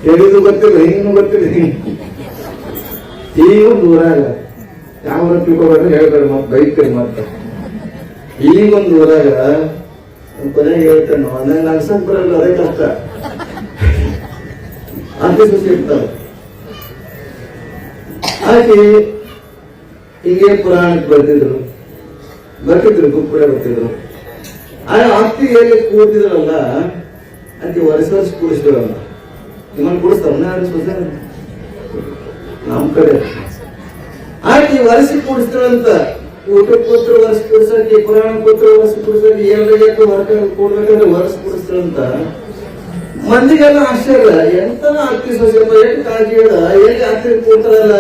S1: ಹೇಳಿದ್ದು ಗೊತ್ತಿಲ್ಲ, ಹಿಂಗೂ ಗೊತ್ತಿಲ್ಲ. ಈಗೊಂದು ಊರಾಗ ಯಾವ ತಿಳ್ಕೊಬೇಡ್ರೆ ಹೇಳ್ತಾರೆ, ಮತ್ತೆ ಬೈತಾರೆ. ಮತ್ತೆ ಈಗೊಂದು ಊರಾಗ ಕೊನೆಗೆ ಹೇಳ್ತಾನೆ, ನನಗೆ ಅನ್ಸಕ್ ಬರಲ್ಲ, ಅದೇ ಕಷ್ಟ. ಅತಿ ಸೊಸೆ ಇರ್ತಾರೆ. ಹಾಗೆ ಹೀಗೆ ಪುರಾಣಕ್ಕೆ ಬರ್ತಿದ್ರು ಗುಪ್ಪುಡೆ ಬರ್ತಿದ್ರು. ಆಗ ಅತ್ತಿ ಹೇಗೆ ಕೂತಿದ್ರಲ್ಲ, ಅದಕ್ಕೆ ವರ್ಷ ಕೂಡಿಸಿದ್ರಲ್ಲ. ನಿಮ್ಮನ್ನು ಕೂಡಿಸ್ತಾರ ನಮ್ ಕಡೆ. ಆಕೆ ವರ್ಷ ಕೂಡಿಸ್ತಾರಂತ. ಊಟ ಕೂತ್ರ ವರ್ಷ ಕೂಡ್ಸಕ್ಕೆ, ಪುರಾಣ ಕೂತ್ರ ವರ್ಷ ಕೂಡ್ಸಕ್ಕೆ, ಏನಾಗಕ್ಕೆ ಹೊರಗೆ ಕೂಡ್ಬೇಕಂದ್ರೆ ವರ್ಷ ಕೂಡಿಸ್ತಾರಂತ. ಮಂದಿಗೆಲ್ಲ ಆಶ್ಚರ್ಯ, ಎಂತ ಅತ್ತಿ ಸೊಸೆ ಎಷ್ಟು ಕಾಳಜಿ ಹೇಳ, ಎಲ್ಲಿ ಅತ್ತಿ ಕೂಡ್ತಾರಲ್ಲ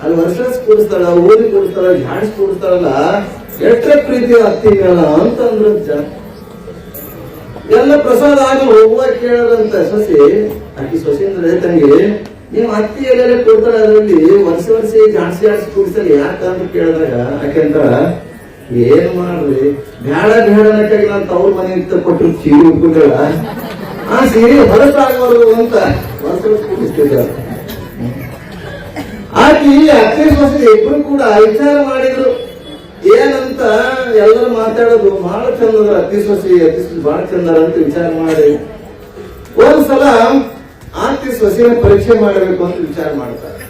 S1: ಅಲ್ಲಿ ವರ್ಷ ಕೂಡಿಸ್ತಾಳ, ಓದಿ ಕೂಡಿಸ್ತಾಳ, ಜಾಡಿಸಿ ಕೂಡಿಸ್ತಾರಲ್ಲ, ಎಷ್ಟ ಪ್ರೀತಿ ಅತ್ತಿಗಳ ಅಂತಂದ್ರ ಜನ. ಎಲ್ಲ ಪ್ರಸಾದ ಆಗಿ ಹೋಗುವ ಕೇಳದಂತ ಸೊಸೆ, ಅಕ್ಕಿ ಸೊಸೆ ಅಂದ್ರೆ ತಂಗಿ, ನೀವು ಅತ್ತಿ ಎಲ್ಲೆಲ್ಲ ಕೊಡ್ತಾರ, ಅದರಲ್ಲಿ ವರ್ಷ ಜಾಡಿಸಿ ಕೂಡಿಸ್ತಾರೆ ಯಾಕಂತ ಕೇಳಿದಾಗ ಯಾಕೆಂತ ಏನ್ ಮಾಡ್ರಿ ಬೇಡ ಅನ್ನಕ್ಕಾಗಿ ನಾನು ತವ್ರ ಮನೆ ಕೊಟ್ಟರು ಸೀರೆ ಉಟ್ಕೊಂಡಳ, ಆ ಸೀರೆ ಹೊರತಾಗಬಾರದು ಅಂತ ವರ್ಷ ಕೂಡಿಸ್ತಿದ್ದಾರೆ. ಆಕಿ ಅತ್ತೆ ಸೊಸೆ ಇಬ್ರು ಕೂಡ ವಿಚಾರ ಮಾಡಿದ್ರು. ಏನಂತ ಎಲ್ಲರೂ ಮಾತಾಡೋದು ಬಹಳ ಚಂದ, ಅತಿ ಸೊಸೆ ಬಹಳ ಚಂದ ಅಂತ ವಿಚಾರ ಮಾಡಿ ಒಂದ್ಸಲ ಆತಿ ಸೊಸೆಯ ಪರೀಕ್ಷೆ ಮಾಡಬೇಕು ಅಂತ ವಿಚಾರ ಮಾಡ್ತಾರೆ.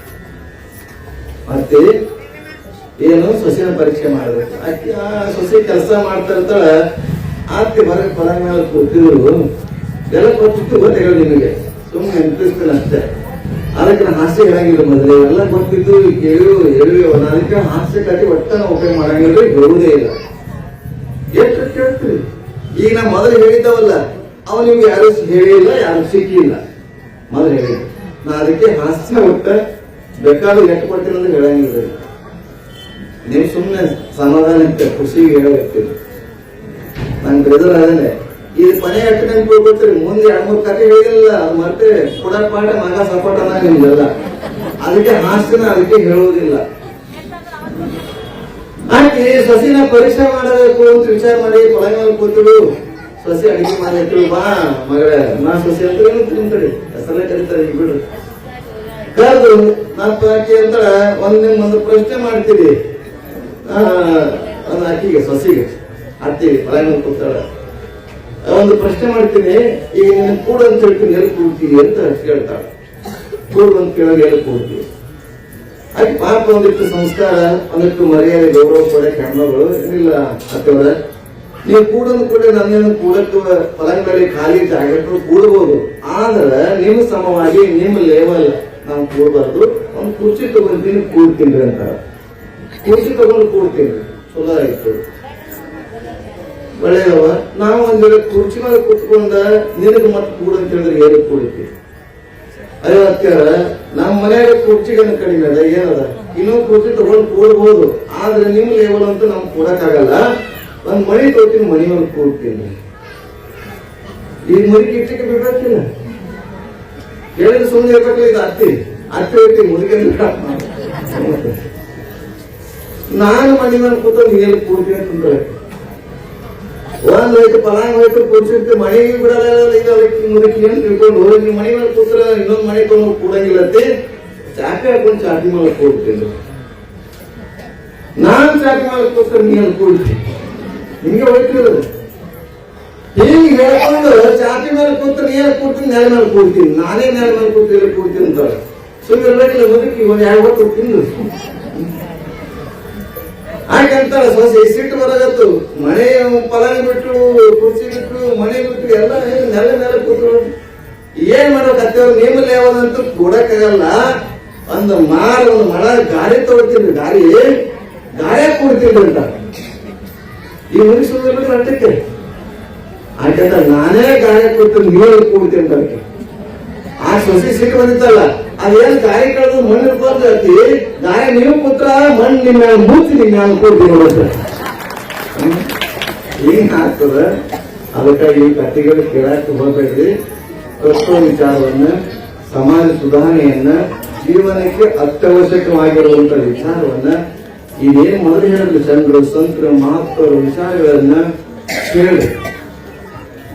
S1: ಮತ್ತೆ ಏನು ಸೊಸೆನ ಪರೀಕ್ಷೆ ಮಾಡಬೇಕು. ಆಕೆ ಆ ಸೊಸೆ ಕೆಲಸ ಮಾಡ್ತಾ ಇರ್ತಾಳ. ಆತಿ ಹೊರ ಮೇಲೆ ಕೂತಿದ್ರು. ಎಲ್ಲ ಗೊತ್ತಿತ್ತು, ಗೊತ್ತಿಲ್ಲ ನಿಮಗೆ, ಸುಮ್ಮನೆ ನೆನಪಿಸ್ತೇನೆ ಅಷ್ಟೇ. ಅದಕ್ಕೆ ನಾನು ಹಾಸ್ಯ ಹೇಳಂಗಿಲ್ಲ. ಮೊದಲೇ ಎಲ್ಲ ಗೊತ್ತಿದ್ದು ಹೇಳುವ ಅದಕ್ಕೆ ಹಾಸ್ಯ ಕಟ್ಟಿ ಒಟ್ಟ ನಾವು ಉಪಯೋಗ ಮಾಡಂಗಿಲ್ಲ, ಹೇಳುವುದೇ ಇಲ್ಲ. ಎಷ್ಟು ಕೇಳ್ತೀವಿ. ಈಗ ನಾ ಮೊದಲು ಹೇಳಿದ್ದವಲ್ಲ, ಅವ ನಿಮ್ಗೆ ಯಾರು ಹೇಳಿಲ್ಲ, ಯಾರು ಸಿಕ್ಕಿಲ್ಲ. ಮೊದಲು ಹೇಳಿದ್ದೆ ನಾ, ಅದಕ್ಕೆ ಹಾಸ್ಯ ಒಟ್ಟ ಬೇಕಾದ್ರೂ ಎಷ್ಟು ಕೊಡ್ತೀನಿ ಅಂದ್ರೆ ಹೇಳಂಗಿಲ್ಲ. ನೀವು ಸುಮ್ಮನೆ ಸಮಾಧಾನಕ್ಕೆ ಖುಷಿಗೆ ಹೇಳಬೇಕು. ನಂಗೆ ಬ್ರದರ್ ಅದನ್ನೇ ಈ ಮನೆ ಎಷ್ಟು ನೆನಪು ಗೊತ್ತಿರಿ, ಮುಂದೆ 2-3 ಕಥೆ ಹೇಳಿಲ್ಲ, ಅದು ಮತ್ತೆ ಕೂಡ ಪಾಠ ಮಗ ಸಪೋಟ ನಿಮ್ದೆಲ್ಲ. ಅದಕ್ಕೆ ಹಾಸ್ಯನ ಅದಕ್ಕೆ ಹೇಳುವುದಿಲ್ಲ. ಆಕೆ ಸಸಿನ ಪರೀಕ್ಷೆ ಮಾಡಬೇಕು ಅಂತ ವಿಚಾರ ಮಾಡಿ ಪಳಂಗಲ್ಲಿ ಕೂತಿಳು. ಸಸಿ ಅಡಿಗೆ ಮಾಡಿದ್ರು, ಬಾ ಮಗಳ ನಾ ಸಸಿ ಅಂತ ತಿಂತಡಿ ಹೆಸರೇ ಕರೀತಾರೆ ಈಗ ಬಿಡು. ಕರೆದು ನಾಲ್ಕು ಆಕೆ ಅಂತ ಒಂದು ಪ್ರಶ್ನೆ ಮಾಡ್ತೀವಿ ಒಂದು ಆಕಿಗೆ ಸಸಿಗೆ ಹಾಕ್ತೀವಿ ಪಳಂಗಲ್ಲಿ ಕೂತಾಳ. ಒಂದು ಪ್ರಶ್ನೆ ಮಾಡ್ತೀನಿ, ಈಗ ನೀನು ಕೂಡ ಅಂತ ಹೇಳ್ತೀನಿ, ಎಲ್ಲಿ ಕೂಡ್ತೀವಿ ಅಂತ ಕೇಳ್ತಾಳೆ. ಕೂಡು ಅಂತ ಕೇಳೋದು ಎಲ್ಲಿ ಕೂಡ್ತೀವಿ? ಆಕೆ ಪಾಪ ಒಂದಿಟ್ಟು ಸಂಸ್ಕಾರ, ಒಂದಿಟ್ಟು ಮರ್ಯಾದೆ, ಗೌರವ ಕೊಡಕ್ಕೆ ಹೆಣ್ಮಗಳು ಏನಿಲ್ಲ ಅತ್ತವರ. ನೀವು ಕೂಡನ್ನು ಕೂಡ ನನ್ನೇನು ಕೂಡಕ್ಕೆ ಪಲಂಗಲ್ಲಿ ಖಾಲಿ ಜಾಗಟ್ಟು ಕೂಡಬಹುದು, ಆದ್ರೆ ನಿಮ್ಮ ಸಮವಾಗಿ ನಿಮ್ಮ ಲೇವಲ್ ನಾವು ಕೂಡಬಾರ್ದು. ಒಂದು ಕುರ್ಚಿ ತಗೊಂತೀನಿ ಕೂಡ್ತೀನಿ ಅಂತ. ಕುರ್ಚಿ ತಗೊಂಡು ಕೂಡ್ತೀನಿ, ಚಲೋ ಆಯ್ತು, ಒಳ್ಳೆಯದವ. ನಾವು ಒಂದ್ ಕುರ್ಚಿ ಮೇಲೆ ಕುತ್ಕೊಂಡ ನಿನಗೆ ಮತ್ತೆ ಕೂಡ ಅಂತ ಹೇಳಿದ್ರೆ ಏನು ಕೂಡ್ತೀವಿ? ಅಯ್ಯೋ ಅತ್ಯಾರ, ನಮ್ಮ ಮನೆಯಾಗ ಕುರ್ಚಿಗನ್ನ ಕಡಿಮೆ ಅದ, ಏನದ ಇನ್ನೊಂದು ಕುರ್ಚಿ ತಗೊಂಡು ಕೂಡ್ಬೋದು, ಆದ್ರೆ ನಿಮ್ ಲೇವಲ್ ಅಂತೂ ನಮ್ಗೆ ಕೂಡಕ್ಕಾಗಲ್ಲ. ಒಂದ್ ಮಣಿ ತಗೋತೀನಿ, ಮಣಿ ಮೇಲೆ ಕೂಡ್ತೀನಿ. ಈ ಮನಿಗೆ ಇಟ್ಟಕ್ಕೆ ಬೇಕಾಗಿಲ್ಲ, ಹೇಳಿದ್ರೆ ಸುಮ್ಮನೆ ಇರ್ಬೇಕಲ್ಲ. ಇದು ಅತ್ತಿ ಹೋಗ್ತೀನಿ ಮುದುಗೆ ನಾನು ಮಣಿ ಮೇಲೆ ಕೂತ ನೀರು ಕೂಡ್ತೀನಿ ಅಂತಂದ್ರೆ ಒಂದ್ ಹೋಯ್ತು ಪಲಾಂಗ್ ಹೋಯ್ತು ಕೂರ್ಸಿರ್ತೀವಿ, ಮನೆಗೆ ಬಿಡಲ್ಲ. ಇದು ಮುದುಕಿ ಅಂತ ತಿಳ್ಕೊಂಡು ನೀವು ಮನೆ ಮೇಲೆ ಕೂತ್ರ ಇನ್ನೊಂದು ಮನೆ ತಗೊಂಡು ಕೂಡಂಗಿಲ್ಲತ್ತೆ. ಚಾಪೆ ಹಾಕೊಂಡು ಚಾಪಿ ಮೇಲೆ ಕೂಡ್ತೀನಿ. ನಾನ್ ಚಾಪಿ ಮೇಲೆ ಕೂತ್ರ ನೀರು ಕೂಡ್ತೀನಿ, ಹಿಂಗೆ ಹೋಯ್ತಿರೋದು. ಹೀಗೆ ಹೇಳ್ಕೊಂಡು ಚಾಪಿ ಮೇಲೆ ಕೂತ್ರ ನೀರು ಕೂಡ್ತೀನಿ, ನೆಲ ಮೇಲೆ ಕೂಡ್ತೀನಿ. ನಾನೇ ನೆಲ ಮೇಲೆ ಕೂತ್ರ ಕೂಡ್ತೀನಿ ಅಂತ ಸುಮ್ಮನೆ ಇರ್ಬೇಕಿಲ್ಲ. ಮುದುಕಿ ಒಂದ್ 2 ಹೊತ್ತು ತಿಂದು ಹಾಗಂತಾರ. ಸೊಸೆ ಸಿಟ್ಟು ಬರಗತ್ತು, ಮನೆ ಪಲಾಂಗ್ ಬಿಟ್ಟು ಕುರ್ಚಿ ಬಿಟ್ಟು ಮನೆ ಬಿಟ್ಟು ಎಲ್ಲ ನೆಲ ನೆಲ ಕೂತ್ರು. ಏನ್ ಮಾಡ್ಬೇಕತ್ತೇವ್ರು? ನಿಮ್ಮಲ್ಲಿ ಯಾವದಂತೂ ಕೊಡಕ್ಕಾಗಲ್ಲ. ಒಂದು ಮಳ ಗಾಡಿ ತಗೊಳ್ತೀನಿ, ಗಾಡಿ ಕೂಡ್ತೀನಿ ಅಂತ ಈ ಮುಗಿಸೋದ್ರಲ್ಲಿ ಅಟ್ಟಕ್ಕೆ ಆಯ್ತ. ನಾನೇ ಗಾಡಿ ಕೊಡ್ತೀನಿ, ನೀರು ಕೂಡ್ತೀನಿ ಅಂತ ಆ ಸೊಸೆ ಸಿಟ್ಟು ಬಂದಿತ್ತಲ್ಲ. ಅದೇನು ಗಾಯ ಕಳೆದು ಮಣ್ಣು ಇರ್ಬಾರ್ದು, ಗಾಯ ನೀವು ಕೂತ್ರ ಮಣ್ಣು ನಿಮ್ಮ ಮೂರ್ತಿ ನಿಮ್ಮ ಅನ್ಕೊಡ್ತೀನಿ. ಹಿಂಗ್ ಆಗ್ತದ. ಅದಕ್ಕಾಗಿ ಈ ಕಥೆಗಳು ಕೇಳಕ್ಕೆ ಹೋಗ್ಬೇಡ್ರಿ. ತತ್ವ ವಿಚಾರವನ್ನ, ಸಮಾಜ ಸುಧಾರಣೆಯನ್ನ, ಜೀವನಕ್ಕೆ ಅತ್ಯವಶ್ಯಕವಾಗಿರುವಂತ ವಿಚಾರವನ್ನ, ಇದೇನ್ ಮೊದಲು ಹೇಳಿದ್ರು ಚಂದ್ರು ಸಂತರು ಮಹಾತ್ಮರು ವಿಚಾರಗಳನ್ನ ಕೇಳಿ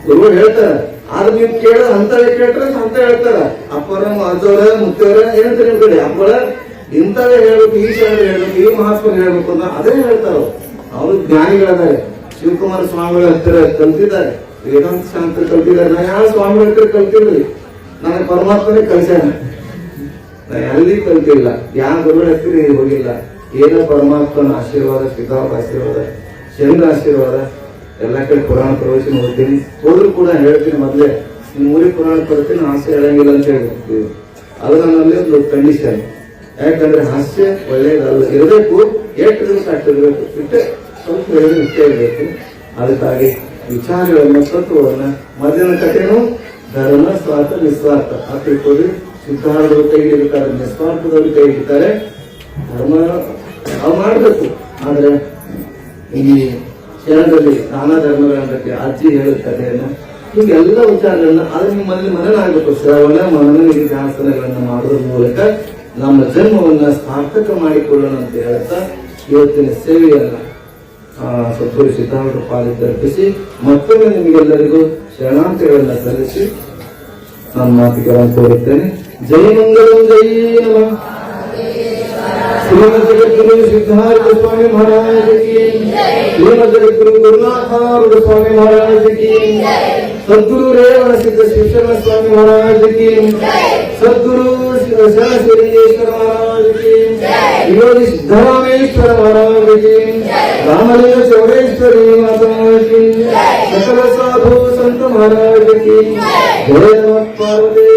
S1: ಗುರು ಹೇಳ್ತಾರೆ. ಆದ್ರೆ ನೀವು ಕೇಳ ಅಂತವೇ ಕೇಳ್ರೆ ಅಂತ ಹೇಳ್ತಾರ. ಅಪ್ಪರ ಅಜ್ಜವರ ಮುತ್ತವರ ಏನಂತ ನಿಮ್ ಕಡೆ ಅಪ್ಪರ ಇಂಥವೇ ಹೇಳ್ಬೇಕು, ಈ ಶಾಲೆ ಹೇಳ್ಬೇಕು, ಈ ಮಹಾತ್ಮ ಹೇಳ್ಬೇಕು ಅಂತ ಅದೇ ಹೇಳ್ತಾರ. ಅವರು ಜ್ಞಾನಿಗಳಿದ್ದಾರೆ. ಶಿವಕುಮಾರ ಸ್ವಾಮಿಗಳ ಹತ್ತಿರ ಕಲ್ತಿದ್ದಾರೆ, ವೇದಾಂತ ಶಾಂತ ಕಲ್ತಿದ್ದಾರೆ. ನಾ ಯಾವ ಸ್ವಾಮಿಗಳ ಹತ್ತಿರ ಕಲ್ತಿರ್ಲಿ, ನನಗೆ ಪರಮಾತ್ಮನೇ ಕಲ್ಸ್ಯಾನ. ನಾ ಎಲ್ಲಿ ಕಲ್ತಿಲ್ಲ, ಯಾವ ಗುರುಗಳ ಹತ್ತಿರ ಹೋಗಿಲ್ಲ. ಏನೋ ಪರಮಾತ್ಮನ ಆಶೀರ್ವಾದ, ಸಿದ್ಧಾರ್ಥ ಆಶೀರ್ವಾದ, ಚಂದ್ರ ಆಶೀರ್ವಾದ. ಎಲ್ಲ ಕಡೆ ಪುರಾಣ ಪ್ರವಚನ ಓದ್ತೀನಿ. ಹೋದ್ರು ಕೂಡ ಹೇಳ್ತೀನಿ, ಮೊದ್ಲೇ ನಿಮ್ ಊರಿಗೆ ಪುರಾಣ ಬರ್ತೀನಿ, ಹಾಸ್ಯ ಹೇಳಂಗಿಲ್ಲ ಅಂತ ಹೇಳ್ತೀವಿ. ಅದು ನನ್ನಲ್ಲಿ ಒಂದು ಕಂಡೀಷನ್. ಯಾಕಂದ್ರೆ ಹಾಸ್ಯ ಒಳ್ಳೇದಲ್ಲ, ಇರಬೇಕು, ಎಷ್ಟು ಅಷ್ಟಿರ್ಬೇಕು, ಇಟ್ಟೆ ಸ್ವಲ್ಪ ಹೇಳಿದ್ರೆ ಇಷ್ಟೇ ಇರಬೇಕು. ಅದಕ್ಕಾಗಿ ವಿಚಾರಗಳನ್ನ, ತತ್ವವನ್ನ, ಮಧ್ಯಾಹ್ನ ಕಥೆನೂ ಧರ್ಮ ಸ್ವಾರ್ಥ ನಿಸ್ವಾರ್ಥ ಆ ತಿಳ್ಕೊಳ್ಳಿ. ಸಿದ್ಧಾರ್ಥರು ಕೈ ಹಿಡಿತಾರೆ, ನಿಸ್ವಾರ್ಥದವರು ಕೈ ಹಿಡಿತಾರೆ. ಧರ್ಮ ಅವು ಮಾಡ್ಬೇಕು. ಆದ್ರೆ ಈ ಕ್ಷಣದಲ್ಲಿ ನಾನಾ ಧರ್ಮಗಳ ಬಗ್ಗೆ ಅಜ್ಜಿ ಹೇಳುವ ಕಥೆಯನ್ನ, ಹೀಗೆಲ್ಲ ವಿಚಾರಗಳನ್ನ ಅದು ನಿಮ್ಮಲ್ಲಿ ಮನನ ಆಗಬೇಕು. ಶ್ರವಣ ಮನನ ನಿಧಿಧ್ಯಾಸನಗಳನ್ನ ಮಾಡೋದ್ರ ಮೂಲಕ ನಮ್ಮ ಜನ್ಮವನ್ನ ಸಾರ್ಥಕ ಮಾಡಿಕೊಳ್ಳೋಣ ಅಂತ ಹೇಳ್ತಾ ಇವತ್ತಿನ ಸೇವೆಯನ್ನ ಸದ್ಗುರು ಸಿದ್ಧಾರ್ಥ ಪಾಲಿಗೆ ಅರ್ಪಿಸಿ ಮತ್ತೊಮ್ಮೆ ನಿಮಗೆಲ್ಲರಿಗೂ ಶರಣಾರ್ಥಿಗಳನ್ನ ಸಲ್ಲಿಸಿ ನನ್ನ ಮಾತುಗಳನ್ನು ಕೋರುತ್ತೇನೆ. ಜೈ ಮಂಗಳಂ, ಜೈ ನಮಃ. ಶ್ರೀಮದ್ ಜಗದ್ಗುರು ಸಿದ್ಧಾರ್ಥ ಸ್ವಾಮಿ ಮಹಾರಾಜ ಕಿ, ಶ್ರೀಮದ್ ಜಗದ್ಗುರು ಗುರುನಾಥ ಸ್ವಾಮಿ ಮಹಾರಾಜ ಕಿ, ಸದ್ಗುರು ರೇವಣ ಸಿದ್ಧ ಶಿವಶರಣ ಸ್ವಾಮಿ ಮಹಾರಾಜ ಕಿ, ಸದ್ಗುರು ಶರಣೇಶ್ವರ ಮಹಾರಾಜ ಕಿ, ಯೋಗಿ ಸಿದ್ದರಾಮೇಶ್ವರ ಮಹಾರಾಜ ಕಿ, ರಾಮಲಿಂಗ ಚೌಡೇಶ್ವರಿ ಮಾತಾ ಕಿ, ಸಕಲ ಸಾಧು ಸಂತ ಮಹಾರಾಜ ಕಿ. ಜಯ ನಮಃ ಪಾರ್ವತಿ.